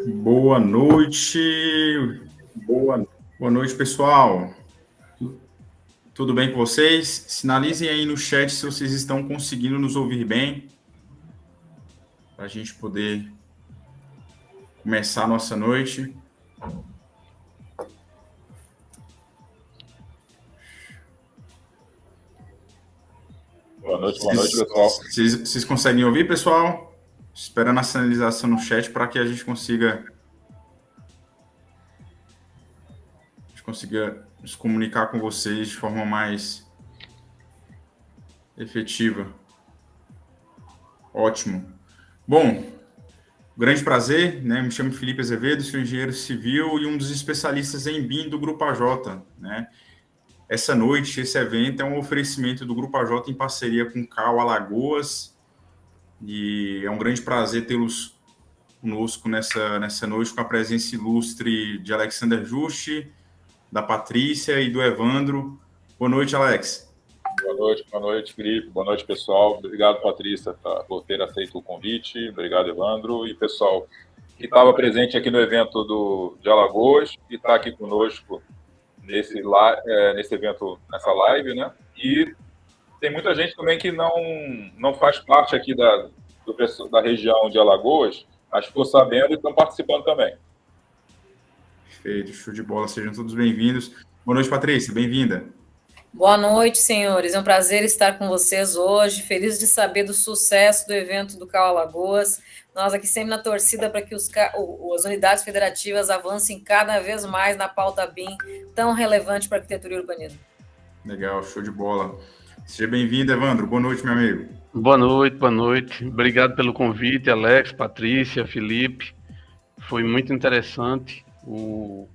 Boa noite. Boa noite, pessoal. Tudo bem com vocês? Sinalizem aí no chat se vocês estão conseguindo nos ouvir bem, para a gente poder começar a nossa noite. Boa noite, pessoal. Vocês conseguem ouvir, pessoal? Esperando a sinalização no chat para que a gente consiga nos comunicar com vocês de forma mais efetiva. Ótimo. Bom, grande prazer, né? Me chamo Felipe Azevedo, sou engenheiro civil e um dos especialistas em BIM do Grupo AJ, né? Essa noite, esse evento é um oferecimento do Grupo AJ em parceria com o CAU Alagoas, e é um grande prazer tê-los conosco nessa noite, com a presença ilustre de Alexander Juste, da Patrícia e do Evandro. Boa noite, Alex. Boa noite, Felipe. Boa noite, pessoal. Obrigado, Patrícia, por ter aceito o convite. Obrigado, Evandro. E, pessoal, que estava presente aqui no evento de Alagoas e está aqui conosco nesse evento, nessa live, né? E tem muita gente também que não faz parte aqui da região de Alagoas, mas ficou sabendo e estão participando também. Perfeito, show de bola. Sejam todos bem-vindos. Boa noite, Patrícia. Bem-vinda. Boa noite, senhores. É um prazer estar com vocês hoje. Feliz de saber do sucesso do evento do CAU Alagoas. Nós aqui sempre na torcida para que as unidades federativas avancem cada vez mais na pauta BIM, tão relevante para a arquitetura e urbanismo. Legal, show de bola. Seja bem-vindo, Evandro. Boa noite, meu amigo. Boa noite. Obrigado pelo convite, Alex, Patrícia, Felipe. Foi muito interessante o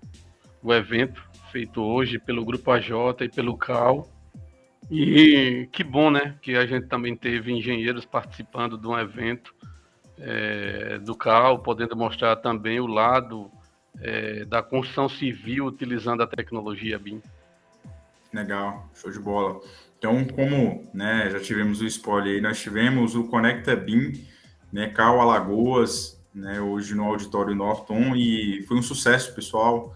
evento feito hoje pelo Grupo AJ e pelo CAU. E que bom, né, que a gente também teve engenheiros participando de um evento do CAU, podendo mostrar também o lado da construção civil utilizando a tecnologia BIM. Legal, show de bola. Então, como, né, já tivemos o spoiler aí, nós tivemos o Conecta BIM, né, CAU Alagoas, né, hoje no Auditório Norton, e foi um sucesso, pessoal.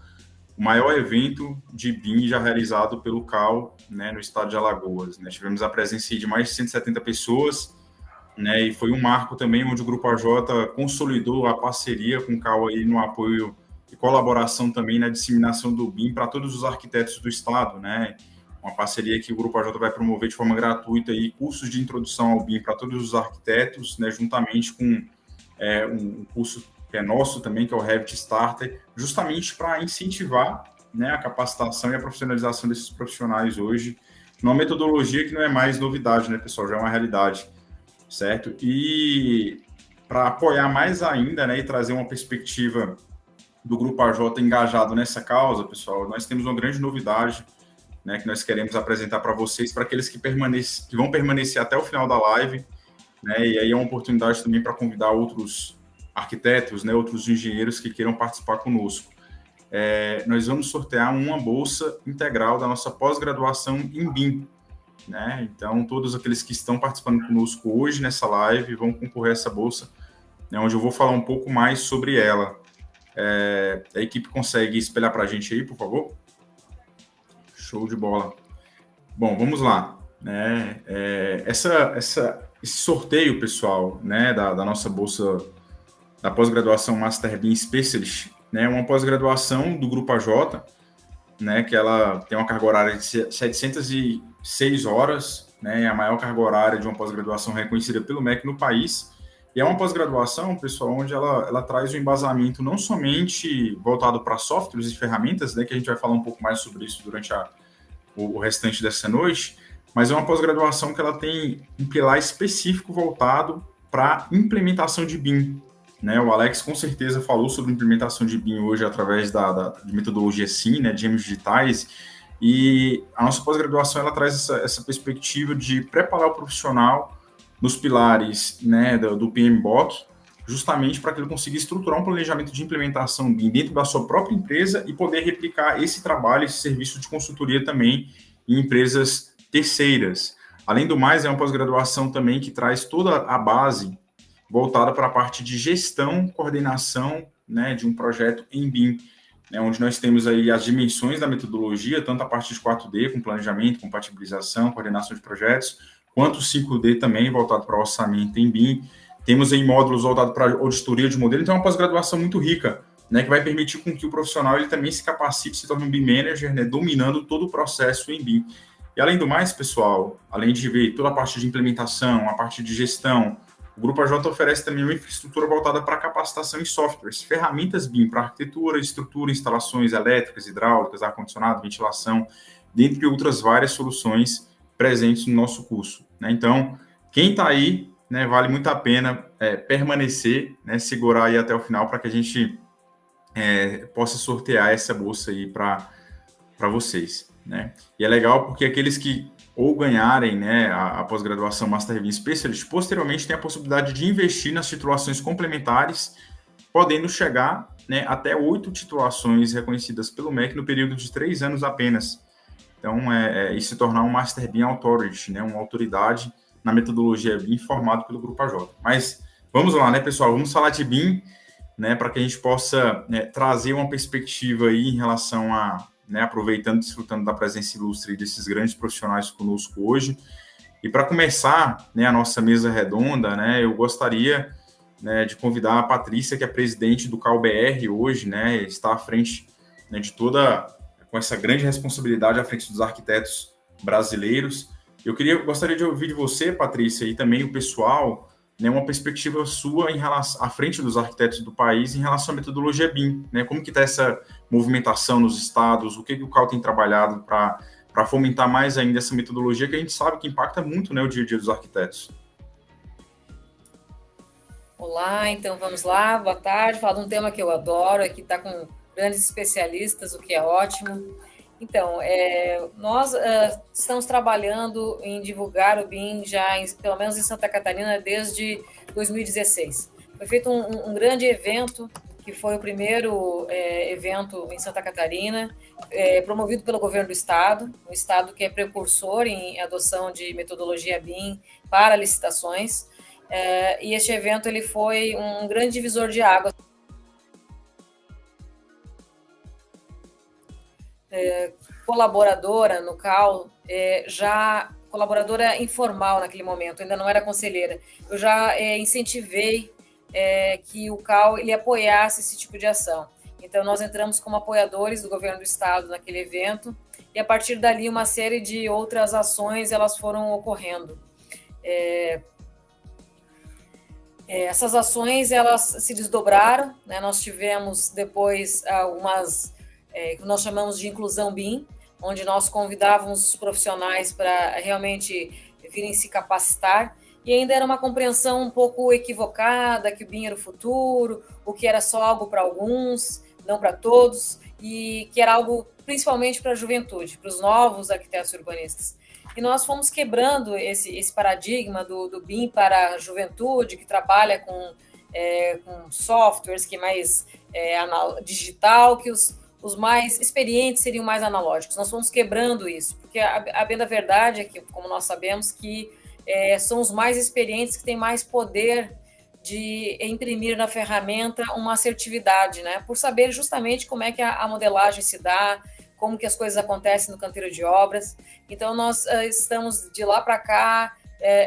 O maior evento de BIM já realizado pelo CAU, né, no estado de Alagoas, né? Tivemos a presença de mais de 170 pessoas, né, e foi um marco também onde o Grupo AJ consolidou a parceria com o CAU aí no apoio e colaboração também na disseminação do BIM para todos os arquitetos do estado, né? Uma parceria que o Grupo AJ vai promover de forma gratuita aí cursos de introdução ao BIM para todos os arquitetos, né, juntamente com um curso que é nosso também, que é o Revit Starter, justamente para incentivar, né, a capacitação e a profissionalização desses profissionais hoje, numa metodologia que não é mais novidade, né, pessoal, já é uma realidade, certo? E para apoiar mais ainda, né, e trazer uma perspectiva do Grupo AJ engajado nessa causa, pessoal, nós temos uma grande novidade, né, que nós queremos apresentar para vocês, para aqueles que vão permanecer até o final da live, né, e aí é uma oportunidade também para convidar outros arquitetos, né, outros engenheiros que queiram participar conosco. Nós vamos sortear uma bolsa integral da nossa pós-graduação em BIM, né? Então, todos aqueles que estão participando conosco hoje nessa live vão concorrer a essa bolsa, né, onde eu vou falar um pouco mais sobre ela. A equipe consegue espelhar para a gente aí, por favor? Show de bola. Bom, vamos lá. Né? Esse sorteio, pessoal, né, da nossa bolsa da pós-graduação Master BIM Specialist, né, uma pós-graduação do Grupo AJ, né, que ela tem uma carga horária de 706 horas, né, é a maior carga horária de uma pós-graduação reconhecida pelo MEC no país, e é uma pós-graduação, pessoal, onde ela traz um embasamento não somente voltado para softwares e ferramentas, né, que a gente vai falar um pouco mais sobre isso durante o restante dessa noite, mas é uma pós-graduação que ela tem um pilar específico voltado para implementação de BIM, né? O Alex com certeza falou sobre implementação de BIM hoje através de metodologia SIM, né, de gêmeos digitais, e a nossa pós-graduação ela traz essa perspectiva de preparar o profissional nos pilares, né, do PMBOK, justamente para que ele consiga estruturar um planejamento de implementação BIM dentro da sua própria empresa e poder replicar esse trabalho, esse serviço de consultoria também em empresas terceiras. Além do mais, é uma pós-graduação também que traz toda a base voltada para a parte de gestão, coordenação né, de um projeto em BIM, né, onde nós temos aí as dimensões da metodologia, tanto a parte de 4D, com planejamento, compatibilização, coordenação de projetos, quanto o 5D também, voltado para orçamento em BIM. Temos aí módulos voltados para auditoria de modelo, então é uma pós-graduação muito rica, né, que vai permitir com que o profissional ele também se capacite, se torne um BIM Manager, né, dominando todo o processo em BIM. E além do mais, pessoal, além de ver toda a parte de implementação, a parte de gestão, o Grupo AJ oferece também uma infraestrutura voltada para capacitação em softwares, ferramentas BIM para arquitetura, estrutura, instalações elétricas, hidráulicas, ar-condicionado, ventilação, dentre outras várias soluções presentes no nosso curso, né? Então, quem está aí, né, vale muito a pena permanecer, né, segurar aí até o final para que a gente possa sortear essa bolsa aí para vocês, né? E é legal porque aqueles que ou ganharem, né, a pós-graduação Master BIM Specialist, posteriormente tem a possibilidade de investir nas titulações complementares, podendo chegar, né, até 8 titulações reconhecidas pelo MEC no período de 3 anos apenas. Então, e se tornar um Master BIM Authority, né, uma autoridade na metodologia BIM formado pelo Grupo AJ. Mas vamos lá, né, pessoal? Vamos falar de BIM, né, para que a gente possa trazer uma perspectiva aí em relação a, né, aproveitando e desfrutando da presença ilustre desses grandes profissionais conosco hoje. E para começar, né, a nossa mesa redonda, né, eu gostaria, né, de convidar a Patrícia, que é presidente do CalBR hoje, né, está à frente, né, de toda, com essa grande responsabilidade à frente dos arquitetos brasileiros. Gostaria de ouvir de você, Patrícia, e também o pessoal, né, uma perspectiva sua em relação à frente dos arquitetos do país em relação à metodologia BIM, né? Como que está essa movimentação nos estados, o que o CAL tem trabalhado para fomentar mais ainda essa metodologia que a gente sabe que impacta muito, né, o dia a dia dos arquitetos. Olá, então vamos lá, boa tarde, falar de um tema que eu adoro, aqui está com grandes especialistas, o que é ótimo. Então, nós estamos trabalhando em divulgar o BIM já, pelo menos em Santa Catarina, desde 2016. Foi feito um grande evento, que foi o primeiro evento em Santa Catarina, promovido pelo governo do estado, um estado que é precursor em adoção de metodologia BIM para licitações, e este evento ele foi um grande divisor de águas. Colaboradora no CAL, já colaboradora informal naquele momento, ainda não era conselheira. Eu já incentivei que o CAL ele apoiasse esse tipo de ação. Então, nós entramos como apoiadores do governo do estado naquele evento, e a partir dali uma série de outras ações elas foram ocorrendo. Essas ações elas se desdobraram, né? Nós tivemos depois algumas que nós chamamos de inclusão BIM, onde nós convidávamos os profissionais para realmente virem se capacitar, e ainda era uma compreensão um pouco equivocada, que o BIM era o futuro, o que era só algo para alguns, não para todos, e que era algo principalmente para a juventude, para os novos arquitetos urbanistas. E nós fomos quebrando esse paradigma do BIM para a juventude, que trabalha com softwares, que é mais digital, que os mais experientes seriam mais analógicos. Nós fomos quebrando isso, porque a bem da verdade é que, como nós sabemos, que são os mais experientes que têm mais poder de imprimir na ferramenta uma assertividade, né? Por saber justamente como é que a modelagem se dá, como que as coisas acontecem no canteiro de obras. Então, nós estamos de lá para cá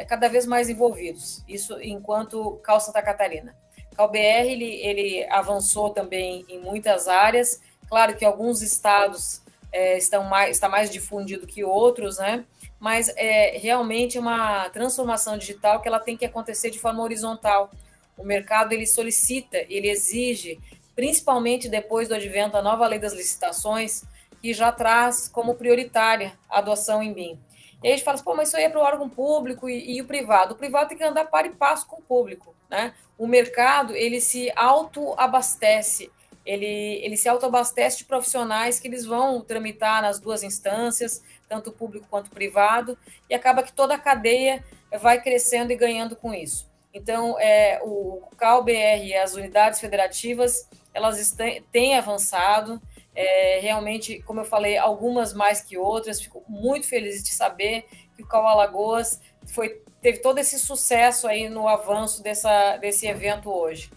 cada vez mais envolvidos, isso enquanto CAL Santa Catarina. CAL BR, ele avançou também em muitas áreas. Claro que alguns estados está mais difundido que outros, né? Mas realmente é uma transformação digital que ela tem que acontecer de forma horizontal. O mercado ele solicita, ele exige, principalmente depois do advento da nova lei das licitações, que já traz como prioritária a adoção em BIM. E aí a gente fala assim, pô, mas isso aí é para o órgão público e o privado. O privado tem que andar par e passo com o público, né? O mercado ele se autoabastece. Ele se autoabastece de profissionais que eles vão tramitar nas duas instâncias, tanto o público quanto o privado, e acaba que toda a cadeia vai crescendo e ganhando com isso. Então, o CalBR e as unidades federativas, elas têm avançado, realmente, como eu falei, algumas mais que outras. Fico muito feliz de saber que o CAL Alagoas teve todo esse sucesso aí no avanço desse evento hoje.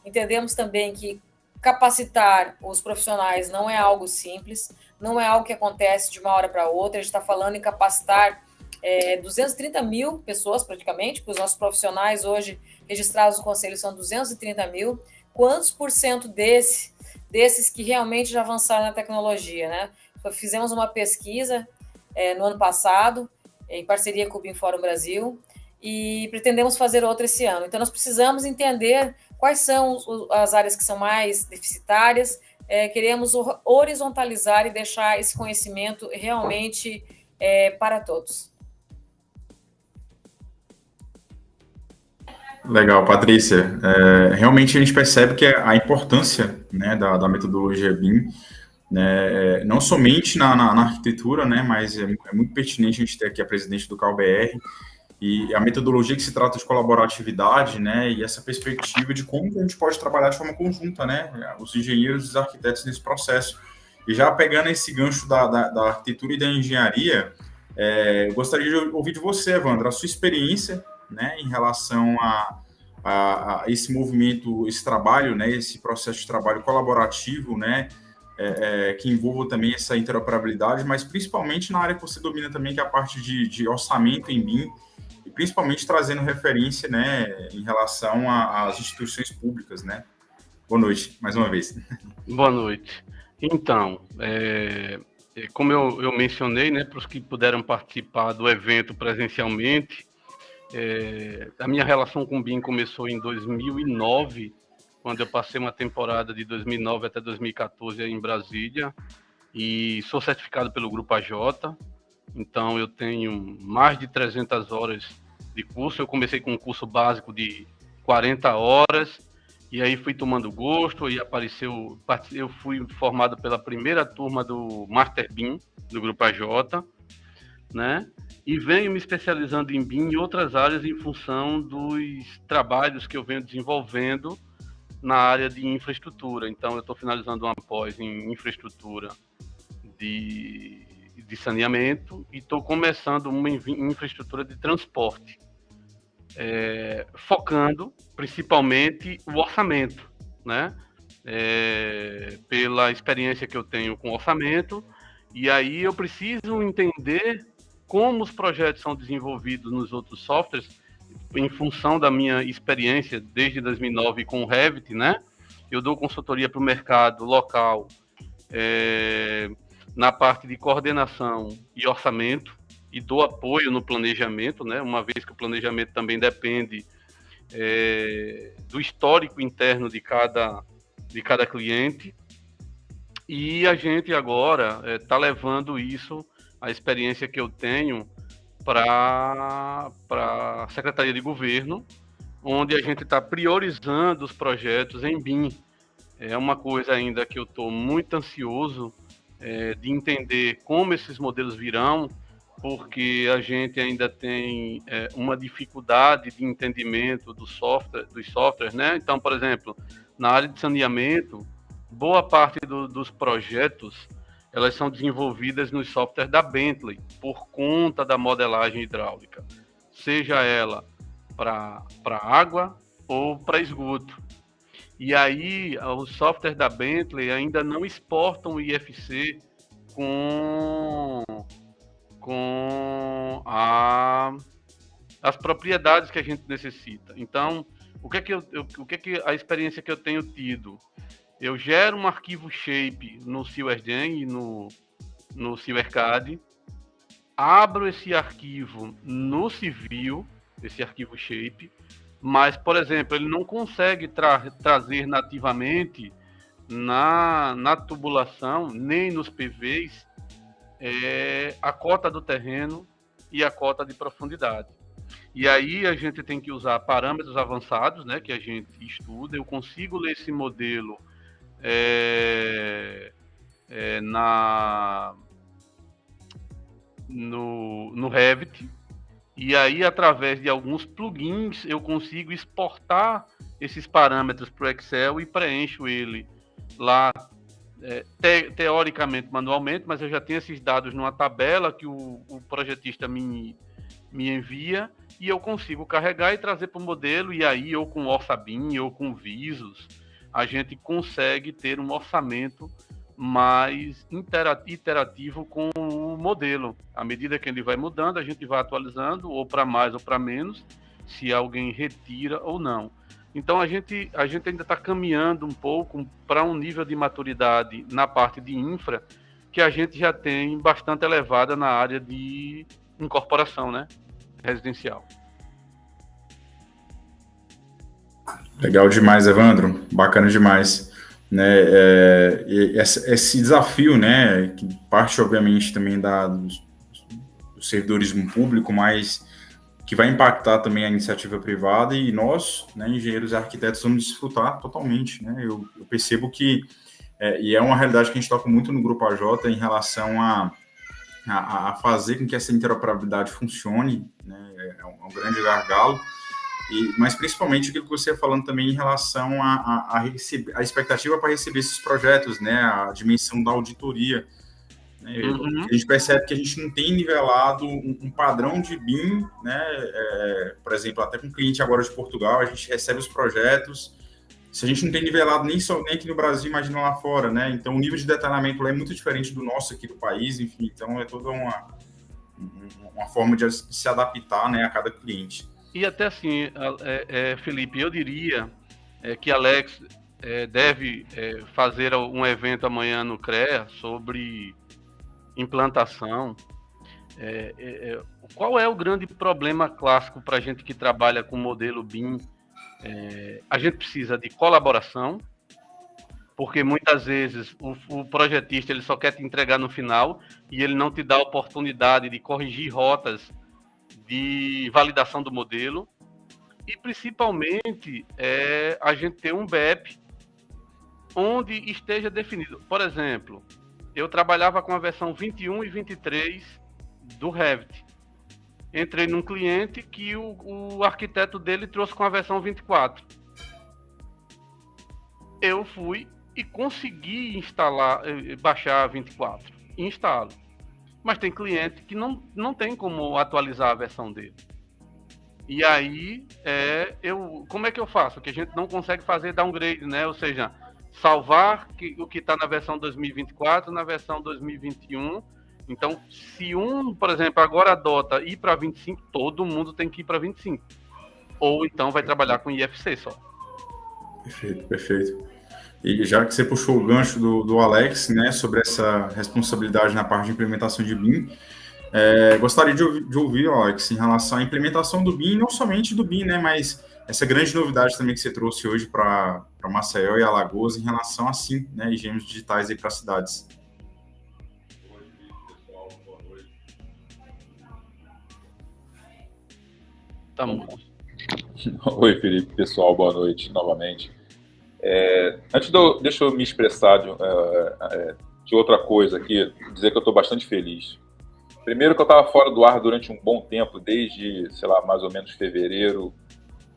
Entendemos também que capacitar os profissionais não é algo simples, não é algo que acontece de uma hora para outra. A gente está falando em capacitar 230 mil pessoas, praticamente, porque os nossos profissionais hoje registrados no Conselho são 230 mil. Quantos por cento desses que realmente já avançaram na tecnologia, né? Fizemos uma pesquisa no ano passado, em parceria com o BIM-Fórum Brasil, e pretendemos fazer outra esse ano. Então, nós precisamos entender quais são as áreas que são mais deficitárias, queremos horizontalizar e deixar esse conhecimento realmente para todos. Legal, Patrícia. Realmente a gente percebe que a importância, né, da metodologia BIM, né, não somente na arquitetura, né, mas é muito pertinente a gente ter aqui a presidente do CalBR, e a metodologia que se trata de colaboratividade, né, e essa perspectiva de como a gente pode trabalhar de forma conjunta, né, os engenheiros e os arquitetos nesse processo. E já pegando esse gancho da arquitetura e da engenharia, eu gostaria de ouvir de você, Evandro, a sua experiência, né, em relação a esse movimento, esse trabalho, né, esse processo de trabalho colaborativo, né, que envolva também essa interoperabilidade, mas principalmente na área que você domina também, que é a parte de orçamento em BIM, e principalmente trazendo referência, né, em relação às instituições públicas, né? Boa noite, mais uma vez. Boa noite. Então, como eu mencionei, né, para os que puderam participar do evento presencialmente, a minha relação com o BIM começou em 2009, quando eu passei uma temporada de 2009 até 2014 em Brasília, e sou certificado pelo Grupo AJ. Então, eu tenho mais de 300 horas de curso. Eu comecei com um curso básico de 40 horas, e aí fui tomando gosto, e eu fui formado pela primeira turma do Master BIM, do Grupo AJ, né? E venho me especializando em BIM e outras áreas em função dos trabalhos que eu venho desenvolvendo na área de infraestrutura. Então, eu estou finalizando uma pós em infraestrutura de saneamento e estou começando uma infraestrutura de transporte, focando principalmente o orçamento, né? Pela experiência que eu tenho com orçamento, e aí eu preciso entender como os projetos são desenvolvidos nos outros softwares, em função da minha experiência desde 2009 com o Revit, né? Eu dou consultoria para o mercado local, na parte de coordenação e orçamento, e dou apoio no planejamento, né? Uma vez que o planejamento também depende do histórico interno de cada cliente. E a gente agora está levando isso, a experiência que eu tenho, para a Secretaria de Governo, onde a gente está priorizando os projetos em BIM. É uma coisa ainda que eu estou muito ansioso de entender como esses modelos virão, porque a gente ainda tem uma dificuldade de entendimento dos softwares, né? Então, por exemplo, na área de saneamento, boa parte dos projetos, elas são desenvolvidas nos softwares da Bentley, por conta da modelagem hidráulica, seja ela para água ou para esgoto. E aí, os softwares da Bentley ainda não exportam o IFC com as propriedades que a gente necessita. Então, o que é a experiência que eu tenho tido? Eu gero um arquivo shape no SewerGen e no SewerCAD, abro esse arquivo no Civil, esse arquivo shape, mas, por exemplo, ele não consegue trazer nativamente na tubulação, nem nos PVs, a cota do terreno e a cota de profundidade. E aí a gente tem que usar parâmetros avançados, né, que a gente estuda. Eu consigo ler esse modelo no Revit, e aí através de alguns plugins eu consigo exportar esses parâmetros para o Excel e preencho ele lá teoricamente manualmente, mas eu já tenho esses dados numa tabela que o projetista me envia, e eu consigo carregar e trazer para o modelo, e aí ou com OrçaBIM ou com Visos, a gente consegue ter um orçamento mais iterativo com o modelo. À medida que ele vai mudando, a gente vai atualizando, ou para mais ou para menos, se alguém retira ou não. Então, a gente ainda está caminhando um pouco para um nível de maturidade na parte de infra que a gente já tem bastante elevada na área de incorporação, né? Residencial. Legal demais, Evandro. Bacana demais. Né, esse desafio, né, que parte, obviamente, também do servidorismo público, mas que vai impactar também a iniciativa privada, e nós, né, engenheiros e arquitetos, vamos desfrutar totalmente. Né? Eu percebo que, e é uma realidade que a gente toca muito no Grupo AJ em relação a fazer com que essa interoperabilidade funcione, né? É um grande gargalo. Mas principalmente aquilo que você ia falando também em relação a expectativa para receber esses projetos, né, a dimensão da auditoria. Né, a gente percebe que a gente não tem nivelado um padrão de BIM, né, por exemplo, até com um cliente agora de Portugal, a gente recebe os projetos, se a gente não tem nivelado nem aqui no Brasil, imagina lá fora, né, então o nível de detalhamento lá é muito diferente do nosso aqui do país, enfim, então é toda uma forma de se adaptar, né, a cada cliente. E até assim, Felipe, eu diria que Alex deve fazer um evento amanhã no CREA sobre implantação. Qual é o grande problema clássico para a gente que trabalha com modelo BIM? A gente precisa de colaboração, porque muitas vezes o projetista ele só quer te entregar no final e ele não te dá a oportunidade de corrigir rotas de validação do modelo, e principalmente a gente ter um BEP onde esteja definido. Por exemplo, eu trabalhava com a versão 21 e 23 do Revit. Entrei num cliente que o arquiteto dele trouxe com a versão 24. Eu fui e consegui baixar a 24. Instalo. Mas tem cliente que não tem como atualizar a versão dele. E aí, como é que eu faço? Que a gente não consegue fazer downgrade, né? Ou seja, salvar o que está na versão 2024 na versão 2021. Então, se por exemplo, agora adota ir para 25, todo mundo tem que ir para 25. Ou então vai trabalhar com IFC só. Perfeito, perfeito. E já que você puxou o gancho do Alex, né, sobre essa responsabilidade na parte de implementação de BIM, gostaria de ouvir, Alex, em relação à implementação do BIM, não somente do BIM, né, mas essa grande novidade também que você trouxe hoje para Maceió e Alagoas em relação a SIM, né, engenheiros digitais aí para as cidades. Tá bom. Oi, Felipe, pessoal, boa noite novamente. Deixa eu me expressar de outra coisa aqui, dizer que eu estou bastante feliz. Primeiro que eu estava fora do ar durante um bom tempo, desde, sei lá, mais ou menos fevereiro,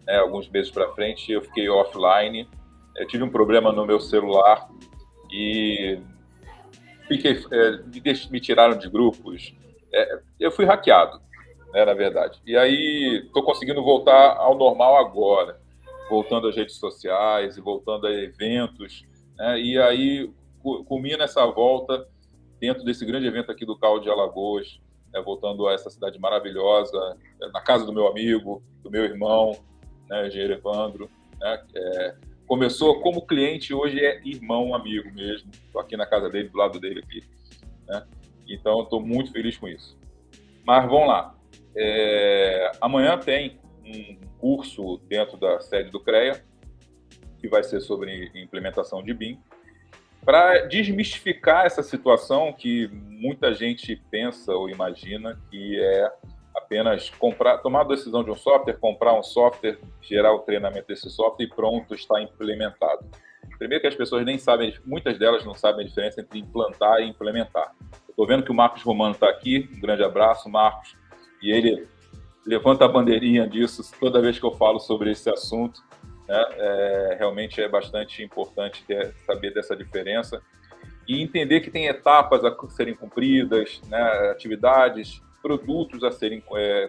né, alguns meses para frente, eu fiquei offline. Eu tive um problema no meu celular e me tiraram de grupos. Eu fui hackeado, né, na verdade. E aí estou conseguindo voltar ao normal agora, voltando às redes sociais e voltando a eventos, né? E aí culmina essa volta dentro desse grande evento aqui do CAU de Alagoas, né? Voltando a essa cidade maravilhosa, na casa do meu amigo, do meu irmão, né? Engenheiro Evandro, né? Começou como cliente, hoje é irmão, amigo mesmo. Estou aqui na casa dele, do lado dele aqui, né? Então, estou muito feliz com isso. Mas vamos lá. Amanhã tem um curso dentro da sede do CREA, que vai ser sobre implementação de BIM, para desmistificar essa situação que muita gente pensa ou imagina que é apenas tomar a decisão de um software, comprar um software, gerar o treinamento desse software e pronto, está implementado. Primeiro que as pessoas nem sabem, muitas delas não sabem a diferença entre implantar e implementar. Estou vendo que o Marcos Romano está aqui, um grande abraço, Marcos, e ele levanta a bandeirinha disso toda vez que eu falo sobre esse assunto, né? Realmente é bastante importante saber dessa diferença e entender que tem etapas a serem cumpridas, né? Atividades, produtos a serem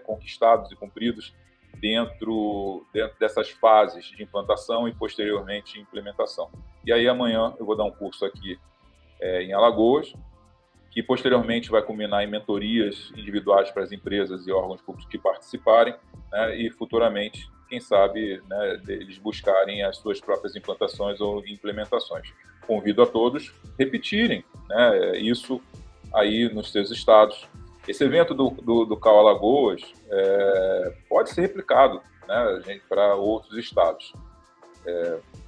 conquistados e cumpridos dentro dessas fases de implantação e, posteriormente, implementação. E aí, amanhã, eu vou dar um curso aqui em Alagoas, que posteriormente vai culminar em mentorias individuais para as empresas e órgãos públicos que participarem, né, e futuramente, quem sabe, né, eles buscarem as suas próprias implantações ou implementações. Convido a todos a repetirem, né, isso aí nos seus estados. Esse evento do CAU Alagoas pode ser replicado, né, para outros estados.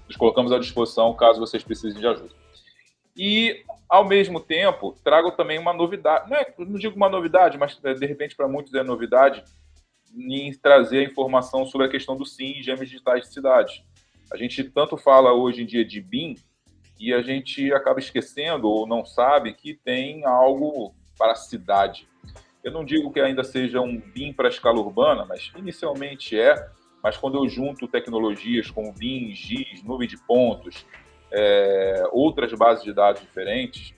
Nos colocamos à disposição caso vocês precisem de ajuda. E, ao mesmo tempo, trago também uma novidade, não digo uma novidade, mas de repente para muitos é novidade, em trazer a informação sobre a questão do SIM e Gêmeos Digitais de Cidade. A gente tanto fala hoje em dia de BIM e a gente acaba esquecendo ou não sabe que tem algo para a cidade. Eu não digo que ainda seja um BIM para a escala urbana, mas inicialmente mas quando eu junto tecnologias como BIM, GIS, nuvem de pontos, outras bases de dados diferentes,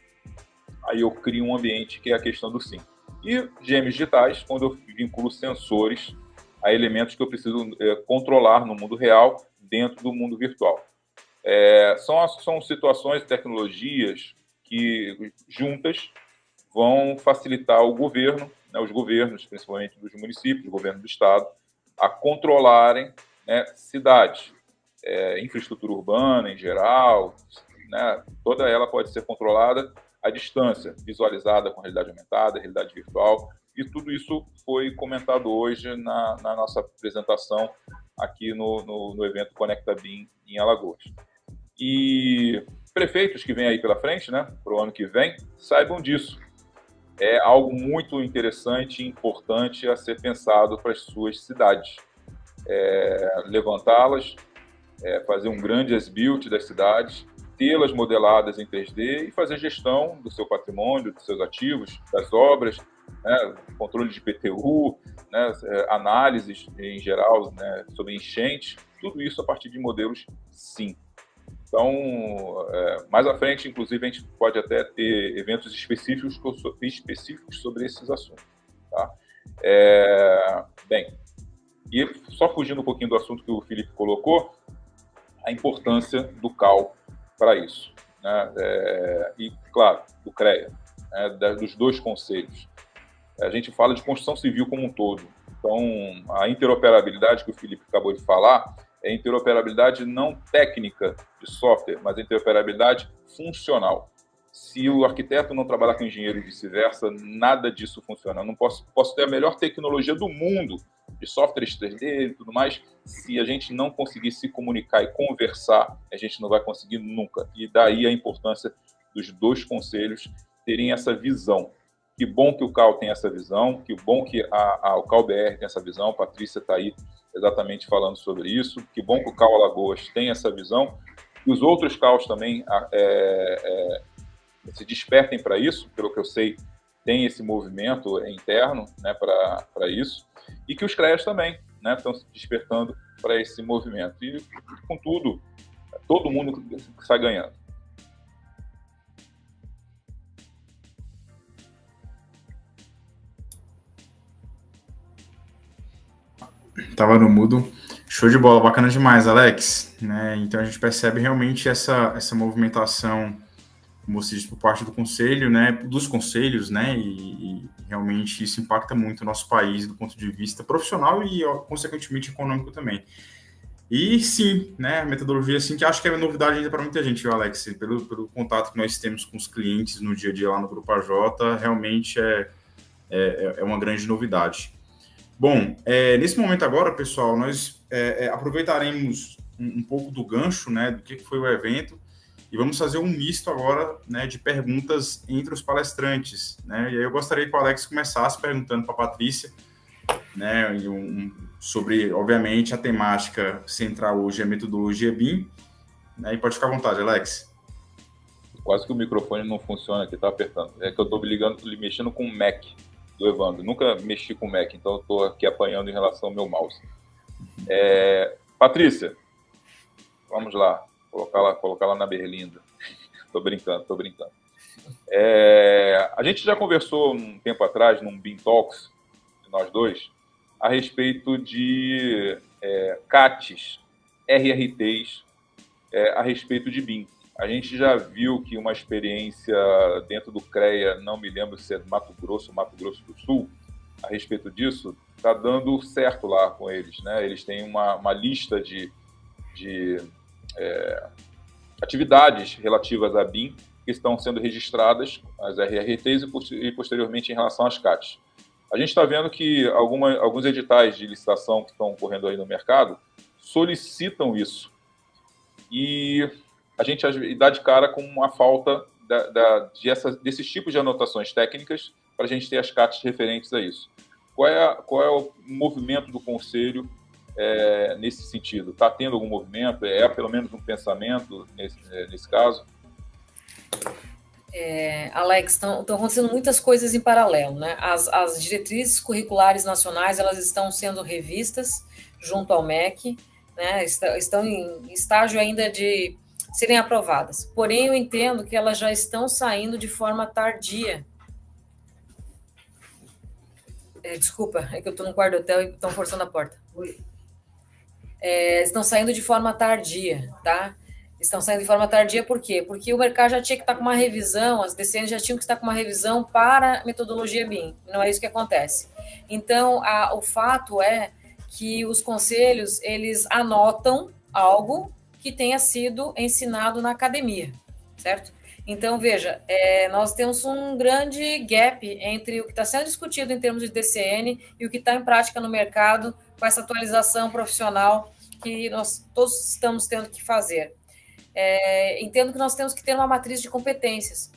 aí eu crio um ambiente que é a questão do SIM. E gêmeos digitais, quando eu vinculo sensores a elementos que eu preciso controlar no mundo real, dentro do mundo virtual. São situações e tecnologias que, juntas, vão facilitar o governo, né, os governos, principalmente dos municípios, o governo do estado, a controlarem, né, cidades. Infraestrutura urbana em geral, né, toda ela pode ser controlada à distância, visualizada com realidade aumentada, realidade virtual, e tudo isso foi comentado hoje na nossa apresentação aqui no evento Conecta BIM em Alagoas. E prefeitos que vêm aí pela frente, né, para o ano que vem, saibam disso. É algo muito interessante e importante a ser pensado para as suas cidades. Levantá-las, fazer um grande as-built das cidades, tê-las modeladas em 3D e fazer gestão do seu patrimônio, dos seus ativos, das obras, né, controle de IPTU, né, análises em geral, né, sobre enchentes, tudo isso a partir de modelos SIM. Então, mais à frente, inclusive, a gente pode até ter eventos específicos sobre esses assuntos. Tá? Bem, e só fugindo um pouquinho do assunto que o Felipe colocou, a importância do CAU para isso. Né? E, claro, do CREA, né? Dos dois conselhos. A gente fala de construção civil como um todo. Então, a interoperabilidade que o Felipe acabou de falar é interoperabilidade não técnica de software, mas interoperabilidade funcional. Se o arquiteto não trabalhar com o engenheiro e vice-versa, nada disso funciona. Eu não posso ter a melhor tecnologia do mundo de softwares 3D e tudo mais, se a gente não conseguir se comunicar e conversar, a gente não vai conseguir nunca. E daí a importância dos dois conselhos terem essa visão. Que bom que o CAU tem essa visão, que bom que o CAU-BR tem essa visão, a Patrícia está aí exatamente falando sobre isso, que bom que o CAU Alagoas tem essa visão, e os outros CAUs também se despertem para isso, pelo que eu sei, tem esse movimento interno, né, para isso, e que os CREAs também, né, estão se despertando para esse movimento. E, contudo, todo mundo sai ganhando. Tava no mudo. Show de bola, bacana demais, Alex. Né? Então a gente percebe realmente essa movimentação, como você disse, por parte do conselho, né? Dos conselhos, né? E realmente isso impacta muito o nosso país do ponto de vista profissional e, consequentemente, econômico também. E sim, né? A metodologia, assim, que acho que é novidade ainda para muita gente, viu, Alex? Pelo contato que nós temos com os clientes no dia a dia lá no Grupo AJ, realmente é uma grande novidade. Bom, nesse momento agora, pessoal, nós aproveitaremos um pouco do gancho, né, do que foi o evento, e vamos fazer um misto agora, né, de perguntas entre os palestrantes, né, e aí eu gostaria que o Alex começasse perguntando para a Patrícia, né, sobre, obviamente, a temática central hoje é a metodologia BIM, né, e pode ficar à vontade, Alex. Quase que o microfone não funciona aqui, tá apertando. É que eu estou mexendo com o Mac do Evandro. Nunca mexi com o Mac, então eu estou aqui apanhando em relação ao meu mouse. Patrícia, vamos lá, colocar lá na berlinda. Tô brincando. A gente já conversou um tempo atrás, num BIM Talks, nós dois, a respeito de CATs, RRTs, a respeito de BIM. A gente já viu que uma experiência dentro do CREA, não me lembro se é Mato Grosso do Sul, a respeito disso, está dando certo lá com eles, né? Eles têm uma lista de atividades relativas a BIM que estão sendo registradas, as RRTs, e posteriormente em relação às CATs. A gente está vendo que alguns editais de licitação que estão ocorrendo aí no mercado solicitam isso. E a gente dá de cara com uma falta desses tipos de anotações técnicas para a gente ter as CATs referentes a isso. Qual é o movimento do Conselho nesse sentido? Está tendo algum movimento? Pelo menos um pensamento nesse caso? Alex, estão acontecendo muitas coisas em paralelo, né? As diretrizes curriculares nacionais, elas estão sendo revistas junto ao MEC, né? Estão em estágio ainda de serem aprovadas. Porém, eu entendo que elas já estão saindo de forma tardia. Desculpa, é que eu estou no quarto do hotel e estão forçando a porta. Estão saindo de forma tardia, tá? Estão saindo de forma tardia por quê? Porque o mercado já tinha que estar com uma revisão, as DCNs já tinham que estar com uma revisão para a metodologia BIM. Não é isso que acontece. Então, o fato é que os conselhos, eles anotam algo que tenha sido ensinado na academia, certo? Então, veja, nós temos um grande gap entre o que está sendo discutido em termos de DCN e o que está em prática no mercado com essa atualização profissional que nós todos estamos tendo que fazer. Entendo que nós temos que ter uma matriz de competências.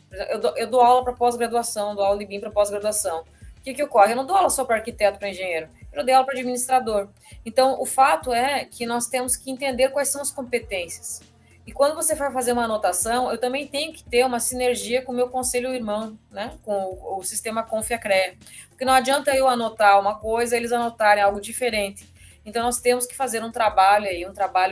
Eu dou aula para pós-graduação, dou aula de BIM para pós-graduação. O que ocorre? Eu não dou aula só para arquiteto, para engenheiro, eu dou aula para administrador. Então, o fato é que nós temos que entender quais são as competências. E quando você for fazer uma anotação, eu também tenho que ter uma sinergia com o meu conselho irmão, né? Com o sistema Confiacrea. Porque não adianta eu anotar uma coisa, eles anotarem algo diferente. Então, nós temos que fazer um trabalho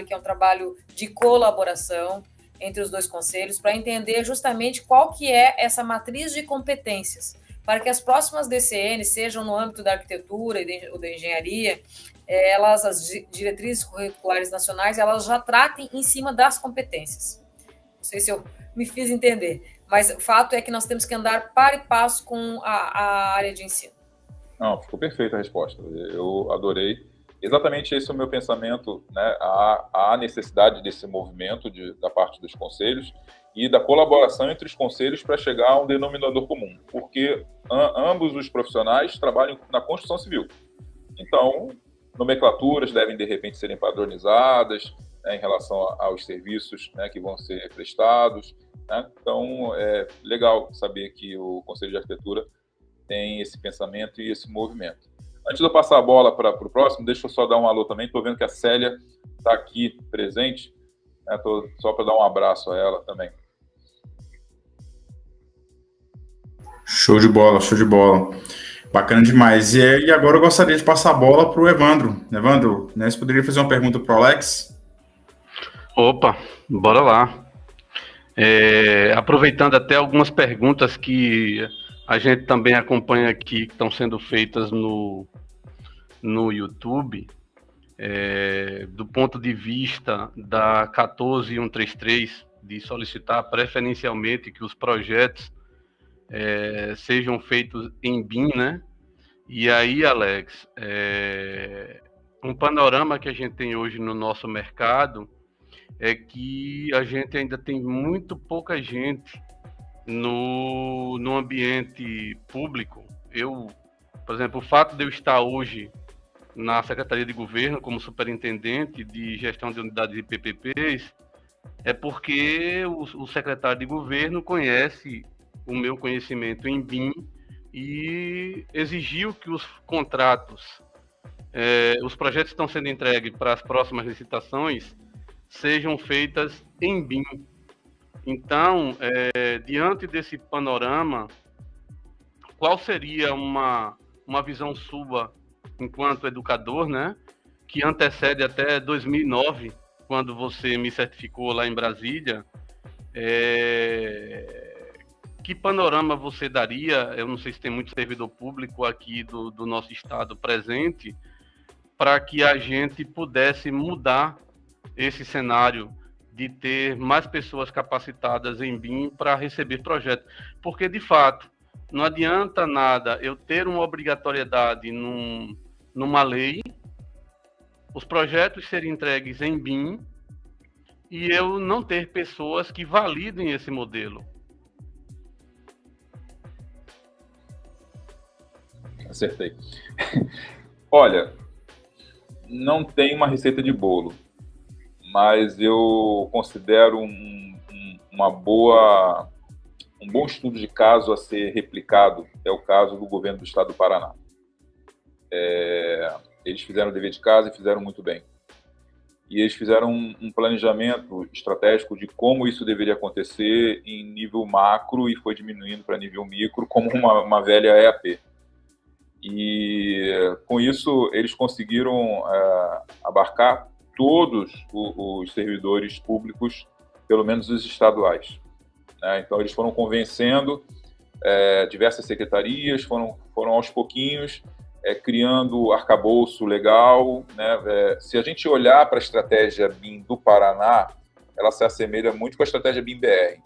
que é um trabalho de colaboração entre os dois conselhos, para entender justamente qual que é essa matriz de competências, para que as próximas DCNs, sejam no âmbito da arquitetura ou da engenharia, as diretrizes curriculares nacionais, elas já tratem em cima das competências. Não sei se eu me fiz entender, mas o fato é que nós temos que andar par e passo com a área de ensino. Não, ficou perfeita a resposta. Eu adorei. Exatamente esse é o meu pensamento, né? Há necessidade desse movimento da parte dos conselhos e da colaboração entre os conselhos para chegar a um denominador comum, porque ambos os profissionais trabalham na construção civil. Então, nomenclaturas devem, de repente, serem padronizadas, né, em relação aos serviços, né, que vão ser prestados, né? Então, é legal saber que o Conselho de Arquitetura tem esse pensamento e esse movimento. Antes de eu passar a bola para o próximo, deixa eu só dar um alô também. Estou vendo que a Célia está aqui presente, né? Só para dar um abraço a ela também. Show de bola, show de bola. Bacana demais. E agora eu gostaria de passar a bola para o Evandro. Evandro, né, você poderia fazer uma pergunta para o Alex? Opa, bora lá. Aproveitando até algumas perguntas que a gente também acompanha aqui, que estão sendo feitas no YouTube, do ponto de vista da 14133, de solicitar preferencialmente que os projetos sejam feitos em BIM, né? E aí, Alex, um panorama que a gente tem hoje no nosso mercado é que a gente ainda tem muito pouca gente no ambiente público. Por exemplo, o fato de eu estar hoje na Secretaria de Governo como superintendente de gestão de unidades de PPPs é porque o secretário de Governo conhece o meu conhecimento em BIM e exigiu que os contratos, os projetos que estão sendo entregues para as próximas licitações sejam feitas em BIM. Então, diante desse panorama, qual seria uma visão sua enquanto educador, né, que antecede até 2009, quando você me certificou lá em Brasília? Que panorama você daria? Eu não sei se tem muito servidor público aqui do nosso estado presente, para que a gente pudesse mudar esse cenário de ter mais pessoas capacitadas em BIM para receber projetos. Porque, de fato, não adianta nada eu ter uma obrigatoriedade numa lei, os projetos serem entregues em BIM e eu não ter pessoas que validem esse modelo. Acertei. Olha, não tem uma receita de bolo, mas eu considero um bom estudo de caso a ser replicado é o caso do governo do estado do Paraná. Eles fizeram o dever de casa e fizeram muito bem. E eles fizeram um planejamento estratégico de como isso deveria acontecer em nível macro e foi diminuindo para nível micro, como uma velha EAP. E com isso eles conseguiram abarcar todos os servidores públicos, pelo menos os estaduais. Então eles foram convencendo diversas secretarias, foram aos pouquinhos criando arcabouço legal, né? Se a gente olhar para a estratégia BIM do Paraná, ela se assemelha muito com a estratégia BIM BR,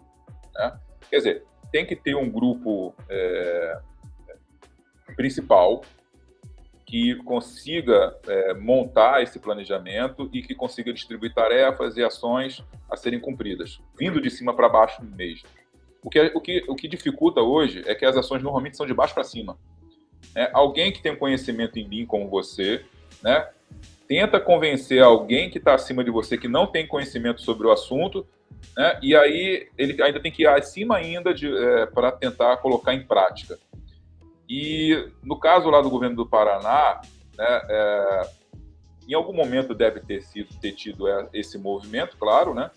né? Quer dizer, tem que ter um grupo principal que consiga montar esse planejamento e que consiga distribuir tarefas e ações a serem cumpridas, vindo de cima para baixo mesmo. O que dificulta hoje é que as ações normalmente são de baixo para cima. Alguém que tem conhecimento em BIM como você, né, tenta convencer alguém que está acima de você, que não tem conhecimento sobre o assunto, né, e aí ele ainda tem que ir acima ainda para tentar colocar em prática. E no caso lá do governo do Paraná, né, em algum momento deve ter tido esse movimento, claro, né,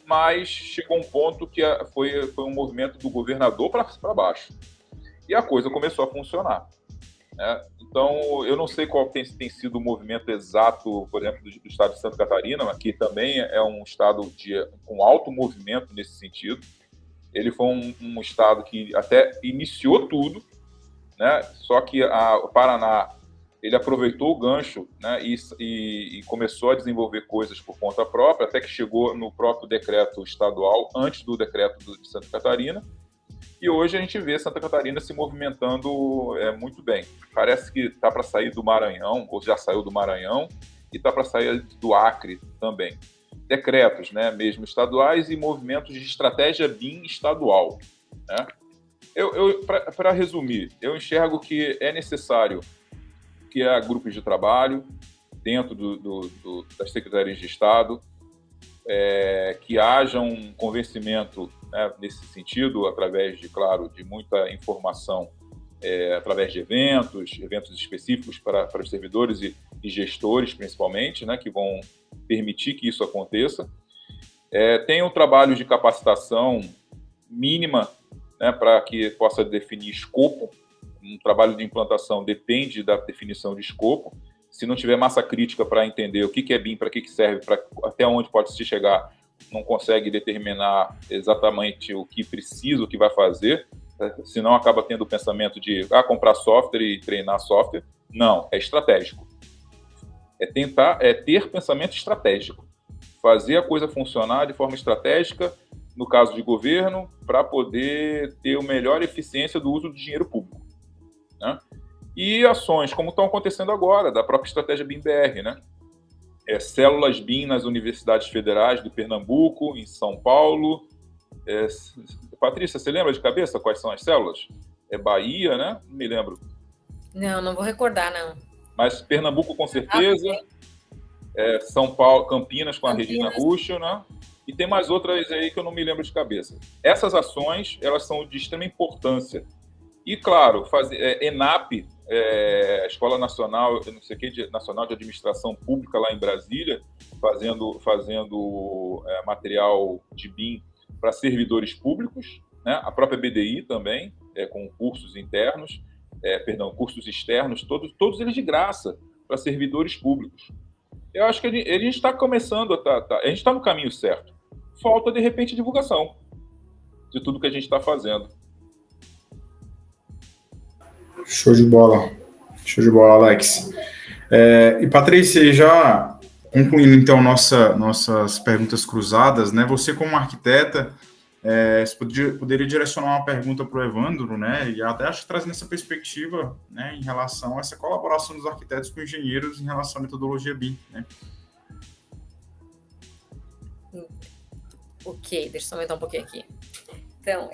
mas chegou um ponto que foi um movimento do governador para baixo. E a coisa começou a funcionar. Então, eu não sei qual tem sido o movimento exato, por exemplo, do estado de Santa Catarina, que também é um estado com alto movimento nesse sentido. Ele foi um estado que até iniciou tudo, né? Só que o Paraná ele aproveitou o gancho, né? E começou a desenvolver coisas por conta própria, até que chegou no próprio decreto estadual, antes do decreto de Santa Catarina. E hoje a gente vê Santa Catarina se movimentando muito bem. Parece que está para sair do Maranhão, ou já saiu do Maranhão, e está para sair do Acre também. Decretos, né, mesmo estaduais e movimentos de estratégia BIM estadual. Né? Para resumir, eu enxergo que é necessário que há grupos de trabalho dentro das secretarias de Estado, que haja um convencimento, né, nesse sentido, através de muita informação, através de eventos específicos para os servidores e gestores, principalmente, né, que vão permitir que isso aconteça. Tem um trabalho de capacitação mínima, né, para que possa definir escopo. Um trabalho de implantação depende da definição de escopo. Se não tiver massa crítica para entender o que é BIM, para que serve, até onde pode se chegar, não consegue determinar exatamente o que precisa, o que vai fazer, senão acaba tendo o pensamento de comprar software e treinar software. Não, é estratégico. Ter pensamento estratégico. Fazer a coisa funcionar de forma estratégica, no caso de governo, para poder ter a melhor eficiência do uso do dinheiro público. Né? E ações, como estão acontecendo agora, da própria estratégia BIM-BR, né? Células BIM nas universidades federais do Pernambuco, em São Paulo. Patrícia, você lembra de cabeça quais são as células? Bahia, né? Não me lembro. Não vou recordar, não. Mas Pernambuco, com certeza. São Paulo, Campinas, com a Regina Ruschel, né? E tem mais outras aí que eu não me lembro de cabeça. Essas ações, elas são de extrema importância. E, claro, ENAP, a Escola Nacional, não sei o que, Nacional de Administração Pública lá em Brasília, fazendo material de BIM para servidores públicos, né? A própria BDI também, com cursos internos, cursos externos, todos eles de graça para servidores públicos. Eu acho que a gente está começando, a gente está no caminho certo. Falta, de repente, divulgação de tudo que a gente está fazendo. Show de bola, Alex. E Patrícia, já concluindo então nossas perguntas cruzadas, né? Você como arquiteta, você poderia direcionar uma pergunta para o Evandro, né? E até acho que trazendo essa perspectiva, né, em relação a essa colaboração dos arquitetos com engenheiros em relação à metodologia BIM, né? Ok, deixa eu aumentar um pouquinho aqui. Então,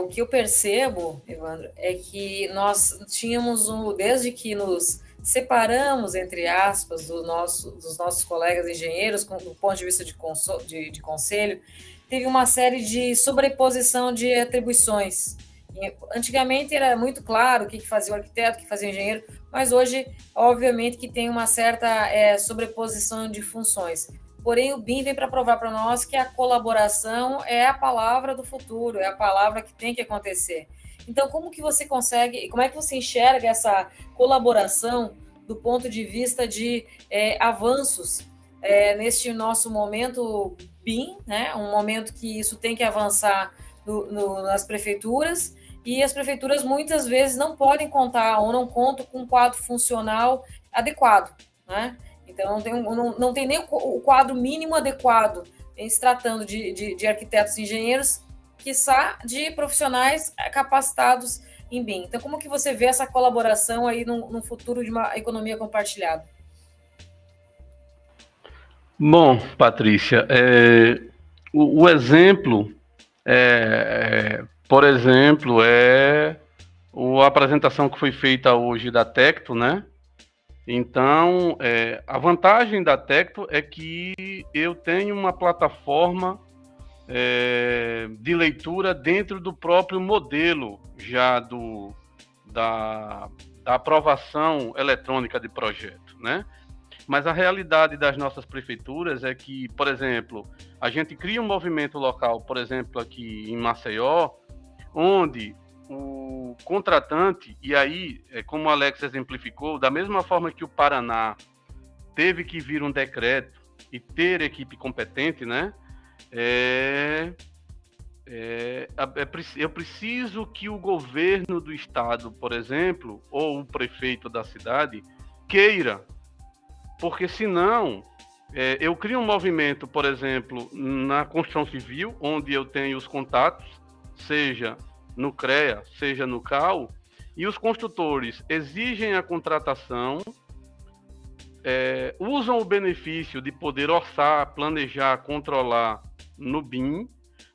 o que eu percebo, Evandro, é que nós tínhamos, desde que nos separamos, entre aspas, dos nossos colegas engenheiros, do ponto de vista de conselho, teve uma série de sobreposição de atribuições. Antigamente era muito claro o que fazia o arquiteto, o que fazia o engenheiro, mas hoje, obviamente, que tem uma certa sobreposição de funções. Porém, o BIM vem para provar para nós que a colaboração é a palavra do futuro, é a palavra que tem que acontecer. Então, como que você consegue, como é que você enxerga essa colaboração do ponto de vista de avanços neste nosso momento BIM, né? Um momento que isso tem que avançar nas prefeituras, e as prefeituras muitas vezes não podem contar ou não contam com um quadro funcional adequado, né? Então, não tem nem o quadro mínimo adequado em se tratando de arquitetos e engenheiros, quiçá de profissionais capacitados em BIM. Então, como que você vê essa colaboração aí no futuro de uma economia compartilhada? Bom, Patrícia, o exemplo, por exemplo, é a apresentação que foi feita hoje da Tecto, né? Então, a vantagem da Tecto é que eu tenho uma plataforma de leitura dentro do próprio modelo já da aprovação eletrônica de projeto, né? Mas a realidade das nossas prefeituras é que, por exemplo, a gente cria um movimento local, por exemplo, aqui em Maceió, onde o contratante, e aí, como o Alex exemplificou, da mesma forma que o Paraná teve que vir um decreto e ter equipe competente, né? Eu preciso que o governo do estado, por exemplo, ou o prefeito da cidade, queira, porque senão eu crio um movimento, por exemplo, na construção civil, onde eu tenho os contatos, seja no CREA, seja no CAU, e os construtores exigem a contratação, usam o benefício de poder orçar, planejar, controlar no BIM,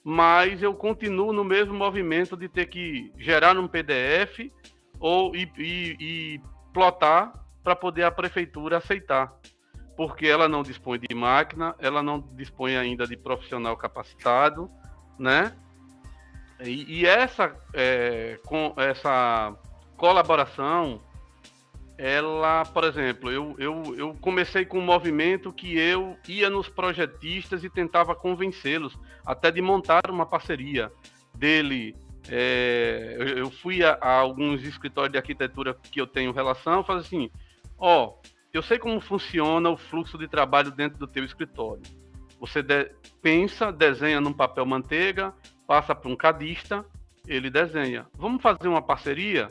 mas eu continuo no mesmo movimento de ter que gerar um PDF e plotar para poder a prefeitura aceitar, porque ela não dispõe de máquina, ela não dispõe ainda de profissional capacitado, né? E com essa colaboração, ela, por exemplo, eu comecei com um movimento que eu ia nos projetistas e tentava convencê-los até de montar uma parceria dele. Eu fui a alguns escritórios de arquitetura que eu tenho relação, falei assim, eu sei como funciona o fluxo de trabalho dentro do teu escritório. Você pensa, desenha num papel manteiga, passa para um cadista, ele desenha. Vamos fazer uma parceria?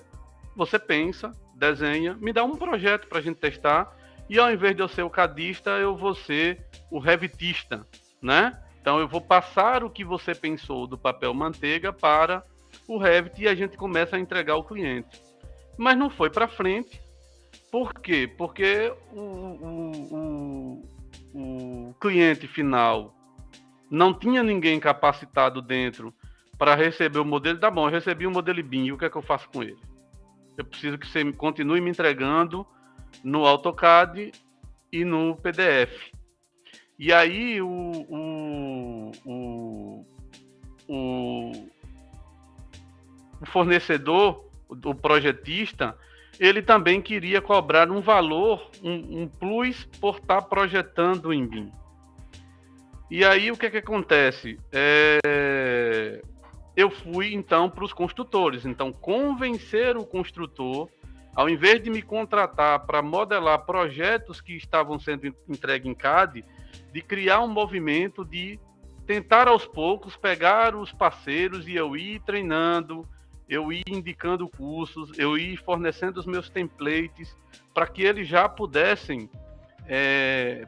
Você pensa, desenha, me dá um projeto para a gente testar, e ao invés de eu ser o cadista, eu vou ser o revitista, né? Então eu vou passar o que você pensou do papel manteiga para o Revit e a gente começa a entregar ao cliente. Mas não foi para frente. Por quê? Porque o cliente final não tinha ninguém capacitado dentro para receber o modelo. Tá bom, eu recebi o modelo BIM, e o que é que eu faço com ele? Eu preciso que você continue me entregando no AutoCAD e no PDF. E aí o fornecedor, o projetista, ele também queria cobrar um valor, um plus por estar projetando em BIM. E aí o que acontece? Eu fui então para os construtores. Então, convencer o construtor, ao invés de me contratar para modelar projetos que estavam sendo entregues em CAD, de criar um movimento de tentar aos poucos pegar os parceiros e eu ir treinando, eu ir indicando cursos, eu ir fornecendo os meus templates para que eles já pudessem